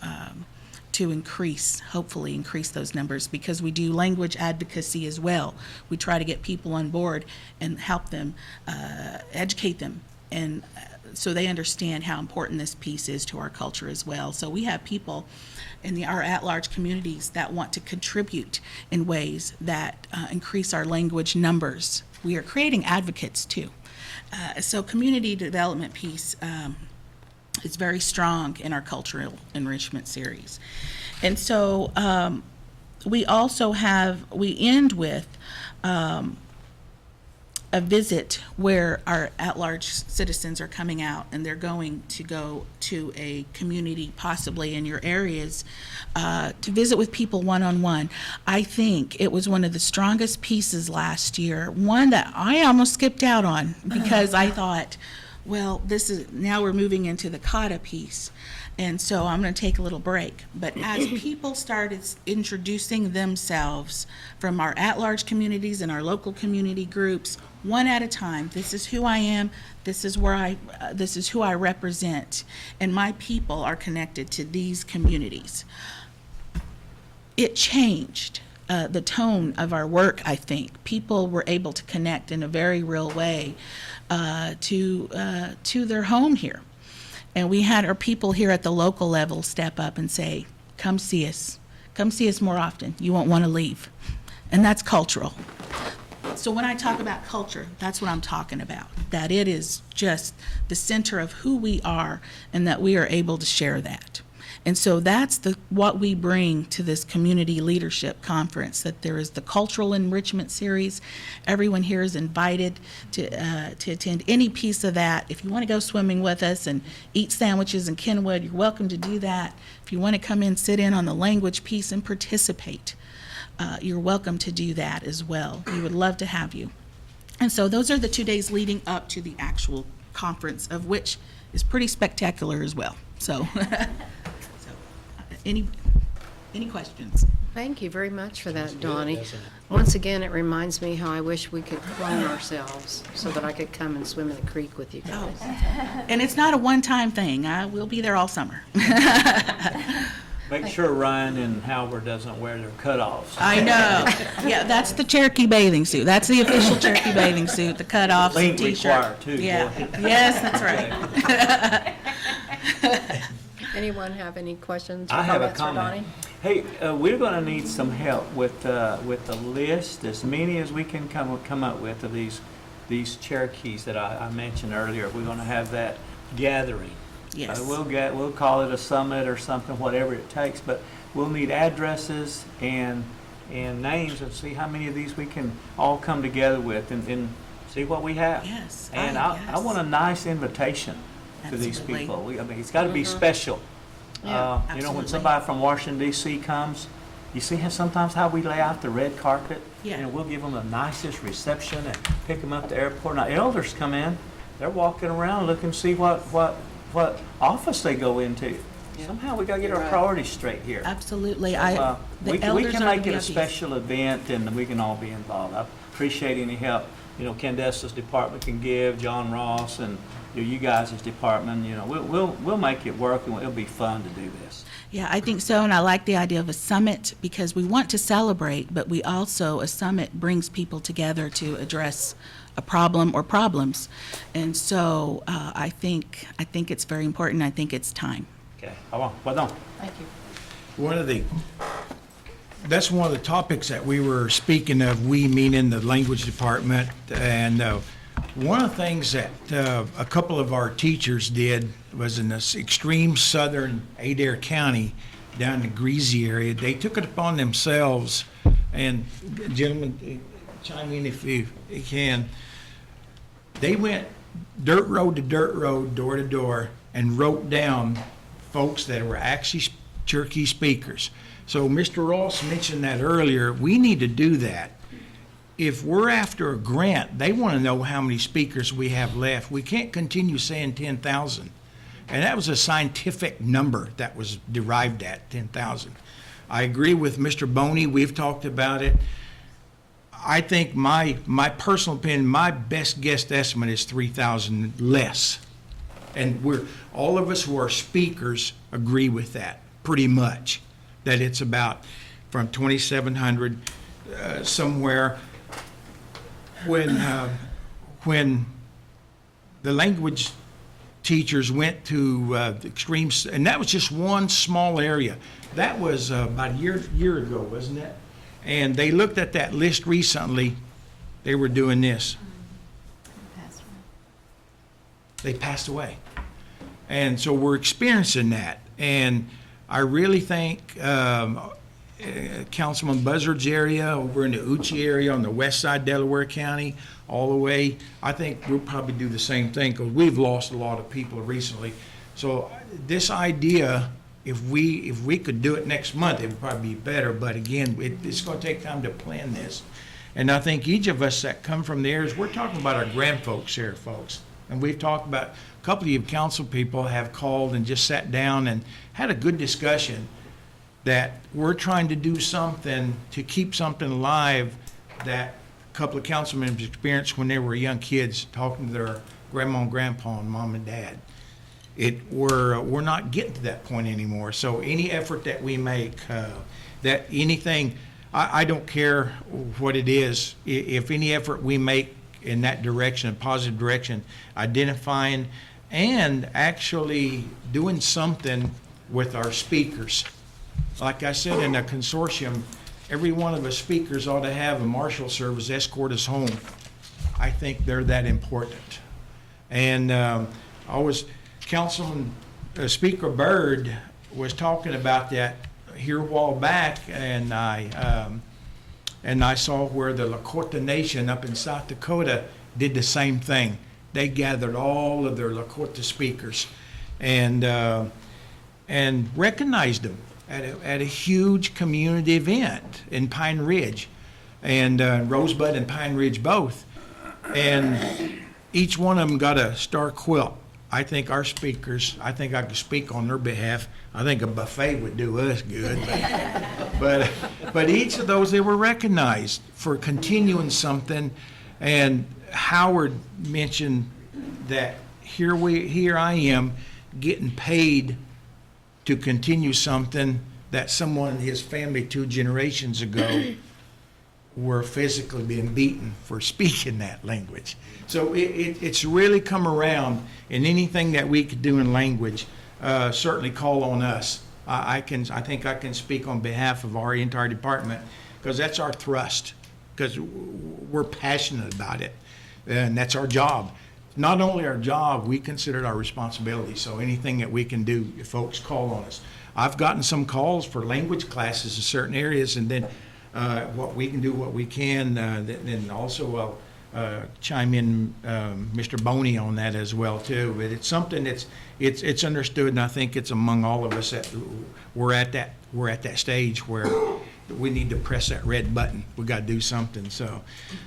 hopefully increase those numbers, because we do language advocacy as well. We try to get people on board and help them, educate them, and so they understand how important this piece is to our culture as well. So we have people in our at-large communities that want to contribute in ways that increase our language numbers. We are creating advocates too. So community development piece is very strong in our cultural enrichment series. And so we end with a visit where our at-large citizens are coming out, and they're going to go to a community, possibly in your areas, to visit with people one-on-one. I think it was one of the strongest pieces last year, one that I almost skipped out on because I thought, well, now we're moving into the kata piece, and so I'm going to take a little break. But as people started introducing themselves from our at-large communities and our local community groups, one at a time, this is who I am, this is who I represent, and my people are connected to these communities. It changed the tone of our work, I think. People were able to connect in a very real way to their home here. And we had our people here at the local level step up and say, come see us. Come see us more often. You won't want to leave. And that's cultural. So when I talk about culture, that's what I'm talking about, that it is just the center of who we are and that we are able to share that. And so that's what we bring to this community leadership conference, that there is the cultural enrichment series. Everyone here is invited to attend any piece of that. If you want to go swimming with us and eat sandwiches in Kenwood, you're welcome to do that. If you want to come in, sit in on the language piece and participate, you're welcome to do that as well. We would love to have you. And so those are the 2 days leading up to the actual conference, of which is pretty spectacular as well. So. Any questions? Thank you very much for that, Donnie. Once again, it reminds me how I wish we could clone ourselves so that I could come and swim in the creek with you guys. And it's not a one-time thing. We'll be there all summer. Make sure Ryan and Howard doesn't wear their cutoffs. I know. Yeah, that's the Cherokee bathing suit. That's the official Cherokee bathing suit, the cutoffs, the Link t-shirt. required too. Yeah. Boy. Yes, that's right. Anyone have any questions or I have a comments for Donnie? comment. Hey, we're going to need some help with the list, as many as we can come up with of these Cherokees that I mentioned earlier. We're going to have that gathering. Yes. We'll call it a summit or something, whatever it takes. But we'll need addresses and names and see how many of these we can all come together with and see what we have. Yes. And I want a nice invitation to these Absolutely. people. I mean, it's got to be special. Yeah, When absolutely. somebody from Washington DC comes, you see how sometimes how we lay out the red carpet? Yeah. We'll give them the nicest reception and pick them up at the airport. Now, elders come in, they're walking around looking to see what office they go into. Somehow we gotta get our Right. priorities straight here. Absolutely. We The can, we elders can are make the it a VIPs. special event and we can all be involved. I appreciate any help, Candace's department can give, John Ross and you guys' department, we'll make it work and it'll be fun to do this. Yeah, I think so, and I like the idea of a summit because we want to celebrate, but we also, a summit brings people together to address a problem or problems. And so I think it's very important. I think it's time. Okay, well done. Thank you. That's one of the topics that we were speaking of, we meaning the language department. And one of the things that a couple of our teachers did was in this extreme southern Adair County, down in the Greasy area, they took it upon themselves, and gentlemen, chime in if you can, they went dirt road to dirt road, door to door, and wrote down folks that were actually Cherokee speakers. So Mr. Ross mentioned that earlier. We need to do that. If we're after a grant, they want to know how many speakers we have left. We can't continue saying 10,000. And that was a scientific number that was derived at, 10,000. I agree with Mr. Boney. We've talked about it. I think my personal opinion, my best guess estimate is 3,000 less. And all of us who are speakers agree with that, pretty much, that it's about from 2,700 somewhere. When the language teachers went to the extremes, and that was just one small area. That was about a year ago, wasn't it? And they looked at that list recently. They were doing this. They passed away. And so we're experiencing that. And I really think Councilman Buzzard's area, over in the Uchi area on the west side, Delaware County, all the way, I think we'll probably do the same thing because we've lost a lot of people recently. So this idea, if we could do it next month, it would probably be better. But again, it's going to take time to plan this. And I think each of us that come from the areas, we're talking about our grand folks here, folks. And we've talked about, a couple of you council people have called and just sat down and had a good discussion that we're trying to do something to keep something alive that a couple of council members experienced when they were young kids talking to their grandma and grandpa and mom and dad. We're not getting to that point anymore. So any effort that we make, that anything, I don't care what it is, if any effort we make in that direction, a positive direction, identifying and actually doing something with our speakers. Like I said, in a consortium, every one of us speakers ought to have a marshal service escort us home. I think they're that important. And Councilman Speaker Byrd was talking about that here a while back, and I saw where the Lakota Nation up in South Dakota did the same thing. They gathered all of their Lakota speakers and recognized them at a huge community event in Pine Ridge, and Rosebud and Pine Ridge both. And each one of them got a star quilt. I think our speakers, I think I could speak on their behalf. I think a buffet would do us good. But each of those, they were recognized for continuing something. And Howard mentioned that here I am getting paid to continue something that someone in his family 2 generations ago were physically being beaten for speaking that language. So it's really come around, and anything that we could do in language, certainly call on us. I think I can speak on behalf of our entire department, because that's our thrust, because we're passionate about it, and that's our job. Not only our job, we consider it our responsibility. So anything that we can do, if folks call on us. I've gotten some calls for language classes in certain areas, and then what we can do, what we can. Then also chime in, Mr. Boney, on that as well too. But it's something it's understood, and I think it's among all of us that we're at that stage where we need to press that red button. We got to do something. So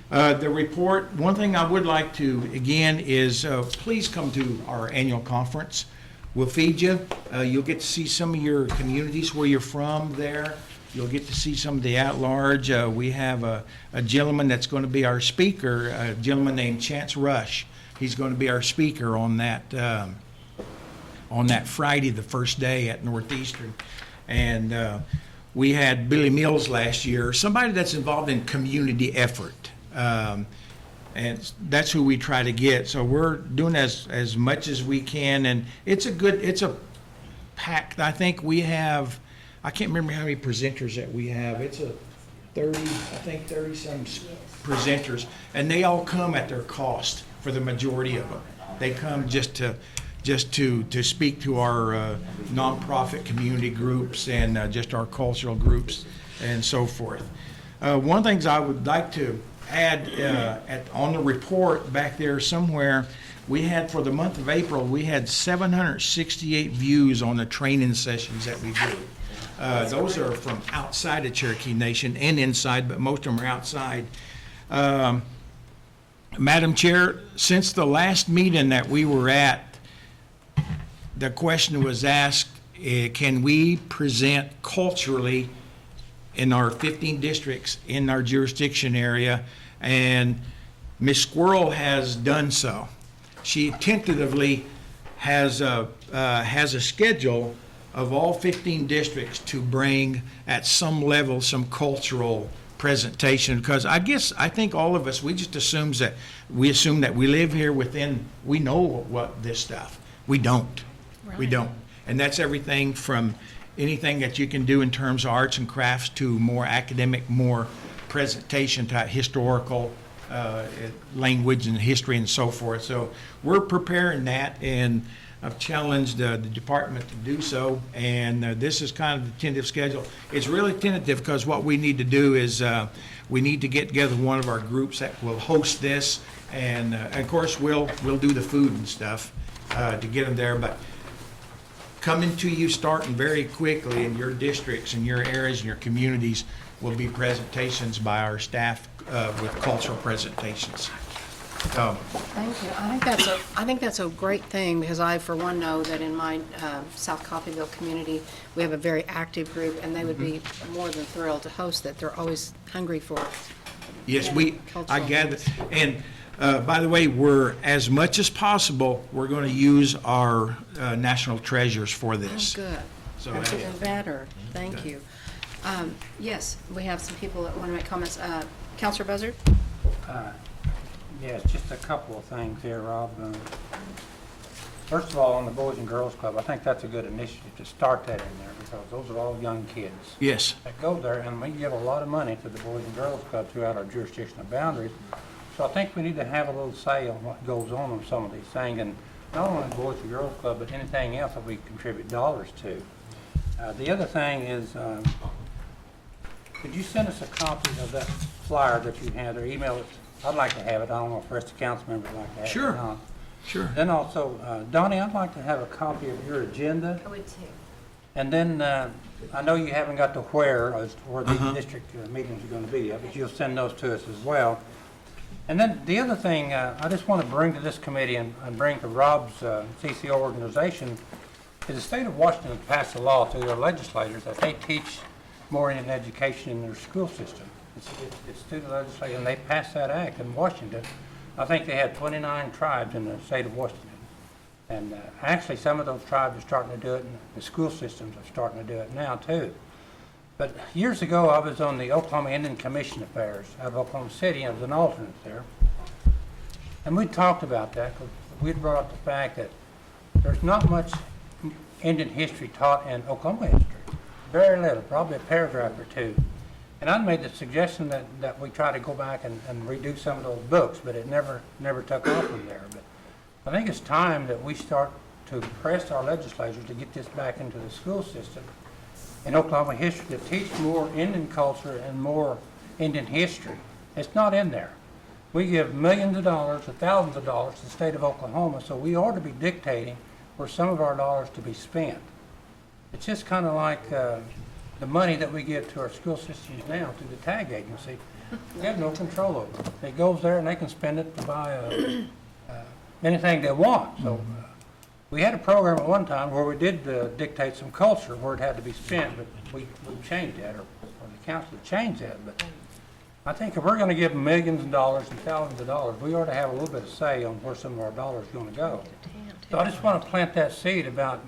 the report, one thing I would like to, again, is please come to our annual conference. We'll feed you. You'll get to see some of your communities where you're from there. You'll get to see some of the at-large. We have a gentleman that's going to be our speaker, a gentleman named Chance Rush. He's going to be our speaker on that Friday, the first day at Northeastern. And we had Billy Mills last year, somebody that's involved in community effort. And that's who we try to get. So we're doing as much as we can. And it's a packed, I think we have, I can't remember how many presenters that we have. It's a 30-some presenters, and they all come at their cost for the majority of them. They come just to speak to our nonprofit community groups and just our cultural groups and so forth. One of the things I would like to add on the report back there somewhere, we had for the month of April, we had 768 views on the training sessions that we do. Those are from outside of Cherokee Nation and inside, but most of them are outside. Madam Chair, since the last meeting that we were at, the question was asked, can we present culturally in our 15 districts in our jurisdiction area? And Ms. Squirrel has done so. She tentatively has a schedule of all 15 districts to bring at some level some cultural presentation, because I think all of us, we assume that we live here within, we know what this stuff. We don't. Right. We don't. And that's everything from anything that you can do in terms of arts and crafts to more academic, more presentation type historical language and history and so forth. So we're preparing that, and I've challenged the department to do so, and this is kind of the tentative schedule. It's really tentative because what we need to do is we need to get together one of our groups that will host this, and of course we'll do the food and stuff to get them there. But coming to you starting very quickly in your districts and your areas and your communities will be presentations by our staff with cultural presentations. Thank you. I think that's a great thing, because I, for one, know that in my South Coffeyville community, we have a very active group, and they would be more than thrilled to host that. They're always hungry for Yes, I gather. And by the way, we're, as much as possible, we're going to use our national treasures for this. Oh, good. So That's even better. Thank you. Yes, we have some people that want to make comments. Councilor Buzzard? Yes, just a couple of things here, Rob. First of all, on the Boys and Girls Club, I think that's a good initiative to start that in there, because those are all young kids Yes. that go there, and we give a lot of money to the Boys and Girls Club throughout our jurisdictional boundaries. So I think we need to have a little say on what goes on some of these things, and not only the Boys and Girls Club, but anything else that we contribute dollars to. The other thing is, could you send us a copy of that flyer that you had, or email it? I'd like to have it. I don't know if the rest of the council members would like to have Sure. it or not. Sure. Then also, Donnie, I'd like to have a copy of your agenda. I would too. And then, I know you haven't got to where these district meetings are going to be yet, but you'll send those to us as well. And then the other thing I just want to bring to this committee and bring to Rob's CCO organization is the state of Washington passed a law to their legislators that they teach more in education in their school system. It's student legislation, and they passed that act in Washington. I think they had 29 tribes in the state of Washington. And actually, some of those tribes are starting to do it, and the school systems are starting to do it now, too. But years ago, I was on the Oklahoma Indian Commission Affairs out of Oklahoma City. I was an alternate there. And we talked about that, because we brought up the fact that there's not much Indian history taught in Oklahoma history. Very little, probably a paragraph or two. And I made the suggestion that we try to go back and redo some of those books, but it never took off from there. But I think it's time that we start to press our legislatures to get this back into the school system in Oklahoma history, to teach more Indian culture and more Indian history. It's not in there. We give millions of dollars, or thousands of dollars to the state of Oklahoma, so we ought to be dictating where some of our dollars to be spent. It's just kind of like the money that we give to our school systems now through the tag agency. We have no control over it. It goes there and they can spend it to buy anything they want. So we had a program at one time where we did dictate some culture where it had to be spent, but we changed that, or the council changed that. But I think if we're going to give millions of dollars and thousands of dollars, we ought to have a little bit of say on where some of our dollars are going to go. So I just want to plant that seed about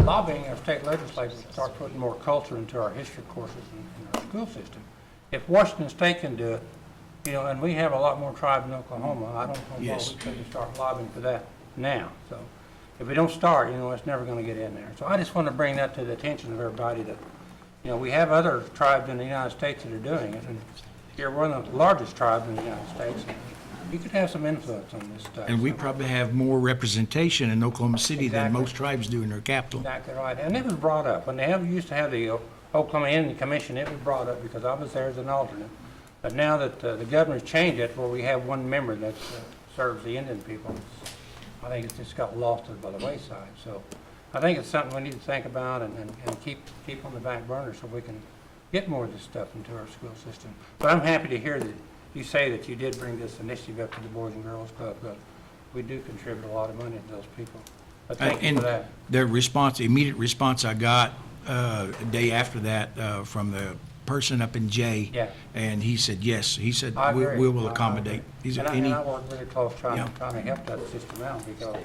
lobbying our state legislature to start putting more culture into our history courses in our school system. If Washington State can do it, and we have a lot more tribes in Oklahoma, I don't know why we couldn't start lobbying for that now. So if we don't start, it's never going to get in there. So I just want to bring that to the attention of everybody that, we have other tribes in the United States that are doing it, and here we're one of the largest tribes in the United States. You could have some influence on this stuff. And we probably have more representation in Oklahoma City than most tribes do in their capital. Exactly right. And it was brought up. When they used to have the Oklahoma Indian Commission, it was brought up because I was there as an alternate. But now that the governor's changed it, where we have one member that serves the Indian people, I think it's just got lost by the wayside. So I think it's something we need to think about and keep on the back burner so we can get more of this stuff into our school system. But I'm happy to hear that you say that you did bring this initiative up to the Boys and Girls Club, but we do contribute a lot of money to those people. But thank you for that. The immediate response I got a day after that from the person up in Jay, and he said yes. He said we will accommodate. And I work really close trying to help that system out because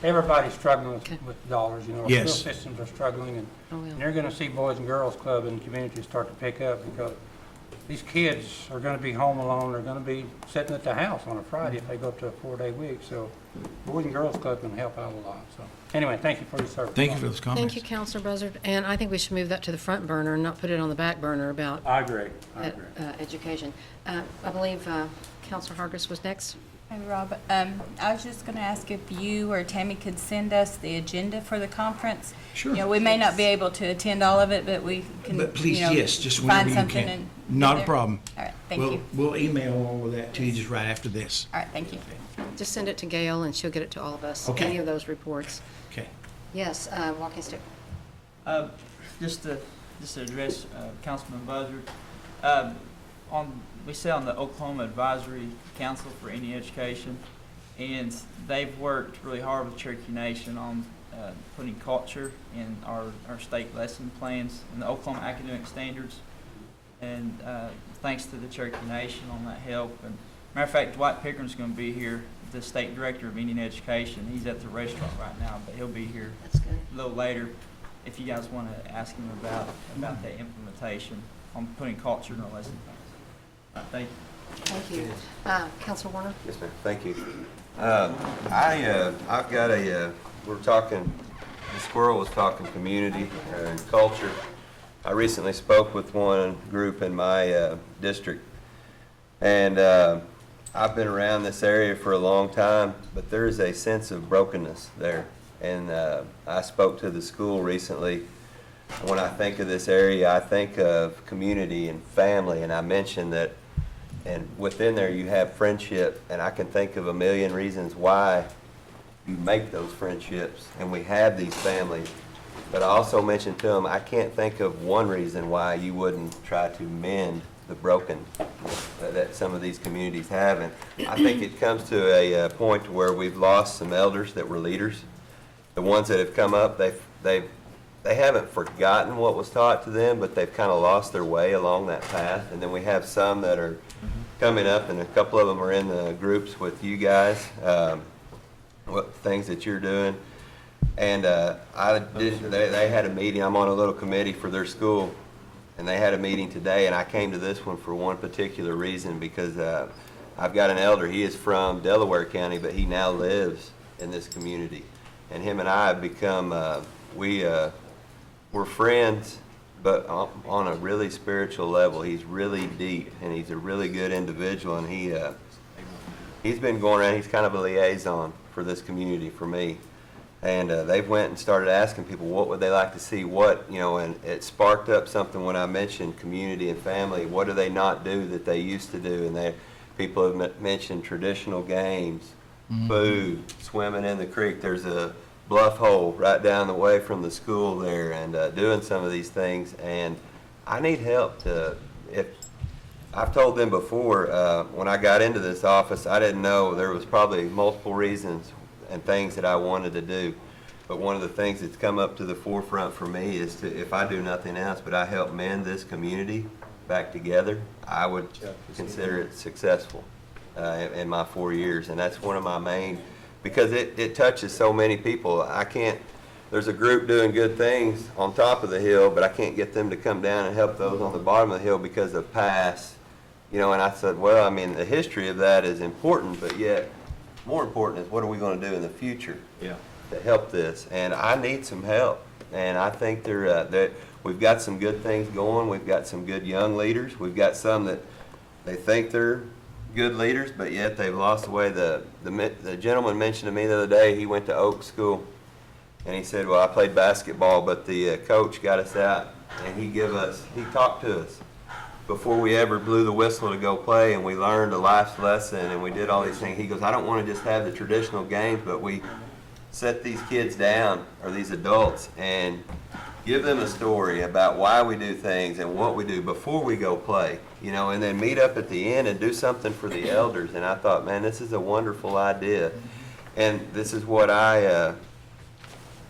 everybody's struggling with dollars. Our school systems are struggling, and you're going to see Boys and Girls Club in the community start to pick up because these kids are going to be home alone. They're going to be sitting at the house on a Friday if they go to a 4-day week. So Boys and Girls Club can help out a lot. So anyway, thank you for your service. Thank you for those comments. Thank you, Councilor Buzzard. And I think we should move that to the front burner and not put it on the back burner about I agree. education. I believe Councilor Hargis was next. Hey, Rob, I was just going to ask if you or Tammy could send us the agenda for the conference. Sure. We may not be able to attend all of it, but we can, But please, yes, just whenever find you something can. and. Not a there. problem. All right, thank you. We'll email all of that to you just right after this. All right, thank you. Just send it to Gail and she'll get it to all of us. Okay. Any of those reports. Okay. Yes, walking stick. Just to address Councilman Buzzard, we sit on the Oklahoma Advisory Council for Indian Education, and they've worked really hard with Cherokee Nation on putting culture in our state lesson plans and the Oklahoma academic standards. And thanks to the Cherokee Nation on that help. And matter of fact, Dwight Pickering's going to be here, the state director of Indian Education. He's at the restaurant right now, but he'll be here a little later if you guys want to ask him about the implementation on putting culture in our lesson plans. Thank you. Thank you. Councilor Warner? Yes, ma'am. Thank you. I've got we're talking, the squirrel was talking community and culture. I recently spoke with one group in my district, and I've been around this area for a long time, but there is a sense of brokenness there. And I spoke to the school recently. When I think of this area, I think of community and family, and I mentioned that, and within there you have friendship, and I can think of a million reasons why you make those friendships, and we have these families. But I also mentioned to them, I can't think of one reason why you wouldn't try to mend the broken that some of these communities have. And I think it comes to a point where we've lost some elders that were leaders. The ones that have come up, they haven't forgotten what was taught to them, but they've kind of lost their way along that path. And then we have some that are coming up, and a couple of them are in the groups with you guys, what things that you're doing. And they had a meeting. I'm on a little committee for their school, and they had a meeting today, and I came to this one for one particular reason, because I've got an elder. He is from Delaware County, but he now lives in this community. And him and I have become, we're friends, but on a really spiritual level. He's really deep, and he's a really good individual, and he's been going around. He's kind of a liaison for this community for me. And they've went and started asking people what would they like to see, and it sparked up something when I mentioned community and family. What do they not do that they used to do? And People have mentioned traditional games, food, swimming in the creek. There's a bluff hole right down the way from the school there, and doing some of these things. And I need help to, if I've told them before, when I got into this office, I didn't know there was probably multiple reasons and things that I wanted to do. But one of the things that's come up to the forefront for me is to, if I do nothing else, but I help mend this community back together, I would consider it successful in my 4 years. And that's one of my main, because it touches so many people. I can't, there's a group doing good things on top of the hill, but I can't get them to come down and help those on the bottom of the hill because of past, you know. And I said, well, I mean, the history of that is important, but yet more important is what are we going to do in the future to help this. And I need some help, and I think we've got some good things going. We've got some good young leaders. We've got some that they think they're good leaders, but yet they've lost the way. The gentleman mentioned to me the other day, he went to Oak School, and he said, well, I played basketball, but the coach got us out, and he talked to us before we ever blew the whistle to go play, and we learned a life lesson, and we did all these things. He goes, I don't want to just have the traditional games, but we set these kids down, or these adults, and give them a story about why we do things and what we do before we go play, you know, and then meet up at the end and do something for the elders. And I thought, man, this is a wonderful idea. And this is what I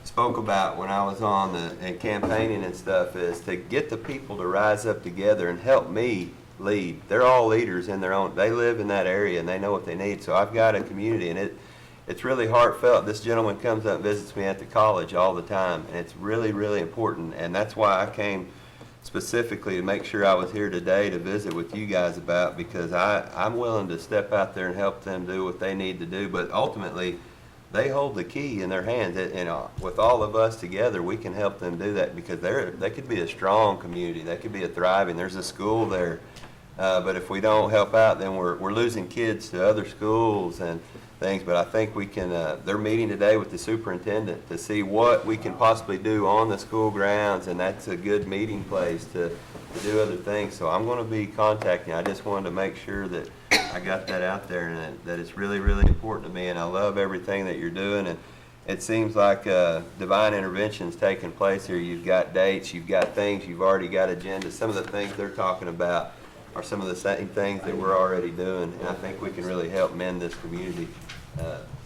spoke about when I was on and campaigning and stuff, is to get the people to rise up together and help me lead. They're all leaders in their own, they live in that area and they know what they need. So I've got a community, and it's really heartfelt. This gentleman comes up and visits me at the college all the time, and it's really, really important. And that's why I came specifically to make sure I was here today to visit with you guys about, because I'm willing to step out there and help them do what they need to do. But ultimately, they hold the key in their hands. And with all of us together, we can help them do that, because they could be a strong community. They could be a thriving. There's a school there. But if we don't help out, then we're losing kids to other schools and things. But I think we can, they're meeting today with the superintendent to see what we can possibly do on the school grounds, and that's a good meeting place to do other things. So I'm going to be contacting. I just wanted to make sure that I got that out there, and that it's really, really important to me, and I love everything that you're doing. And it seems like divine intervention's taking place here. You've got dates, you've got things, you've already got agendas. Some of the things they're talking about are some of the same things that we're already doing, and I think we can really help mend this community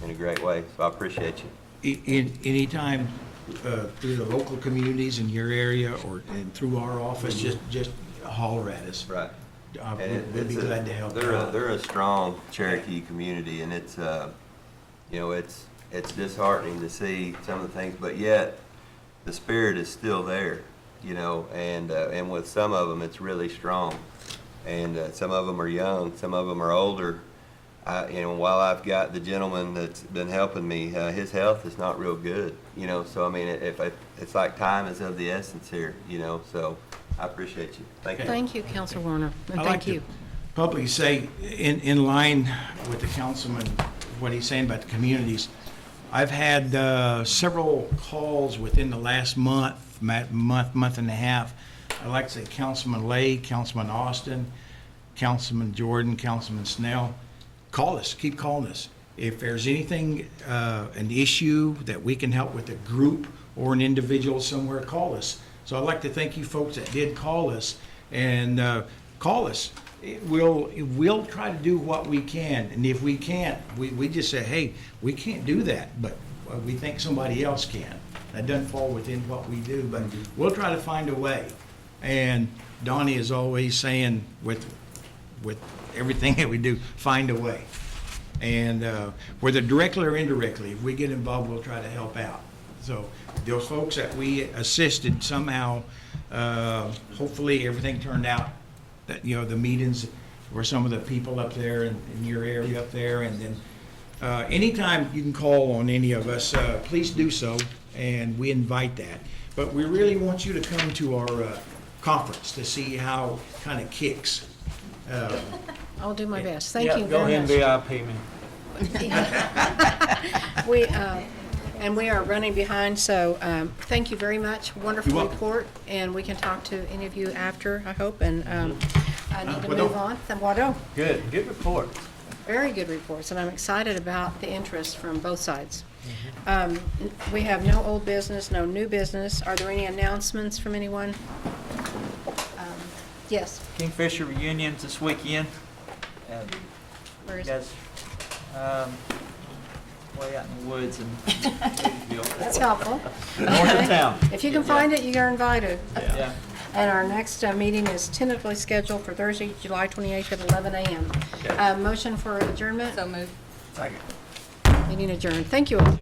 in a great way. So I appreciate you. Anytime through the local communities in your area and through our office, just holler at us. Right. We'd be glad to help you out. They're a strong Cherokee community, and it's you know, it's disheartening to see some of the things, but yet the spirit is still there, you know, and with some of them it's really strong, and some of them are young, some of them are older. While I've got the gentleman that's been helping me, his health is not real good, you know, so I mean, it's like time is of the essence here, you know, so I appreciate you. Thank you. Thank you, Councilor Warner, and I'd like thank you. to publicly say, in line with the councilman, what he's saying about the communities, I've had several calls within the last month and a half. I'd like to say Councilman Lay, Councilman Austin, Councilman Jordan, Councilman Snell. Call us, keep calling us. If there's anything, an issue that we can help with a group or an individual somewhere, call us. So I'd like to thank you folks that did call us, and call us. We'll try to do what we can, and if we can't, we just say, hey, we can't do that, but we think somebody else can. That doesn't fall within what we do, but we'll try to find a way. And Donnie is always saying, with everything that we do, find a way. And whether directly or indirectly, if we get involved, we'll try to help out. So those folks that we assisted somehow, hopefully everything turned out, that, you know, the meetings were some of the people up there in your area up there. And then anytime you can call on any of us, please do so, and we invite that. But we really want you to come to our conference to see how it kind of kicks. I'll do my best. Thank you Go very ahead much. and VIP me. We are running behind, so thank you very much. Wonderful You're welcome. report, and we can talk to any of you after, I hope. And I need to move on. Eduardo, Good report. very good reports, and I'm excited about the interest from both sides. We have no old business, no new business. Are there any announcements from anyone? Yes, Kingfisher reunions this weekend. where is You it? guys, way out in the woods in Louisville. That's helpful. North of town. If you can find it, you're invited. Yeah. And our next meeting is tentatively scheduled for Thursday, July 28th at 11 a.m. Motion for adjournment? So moved. Meeting adjourned. Thank you all.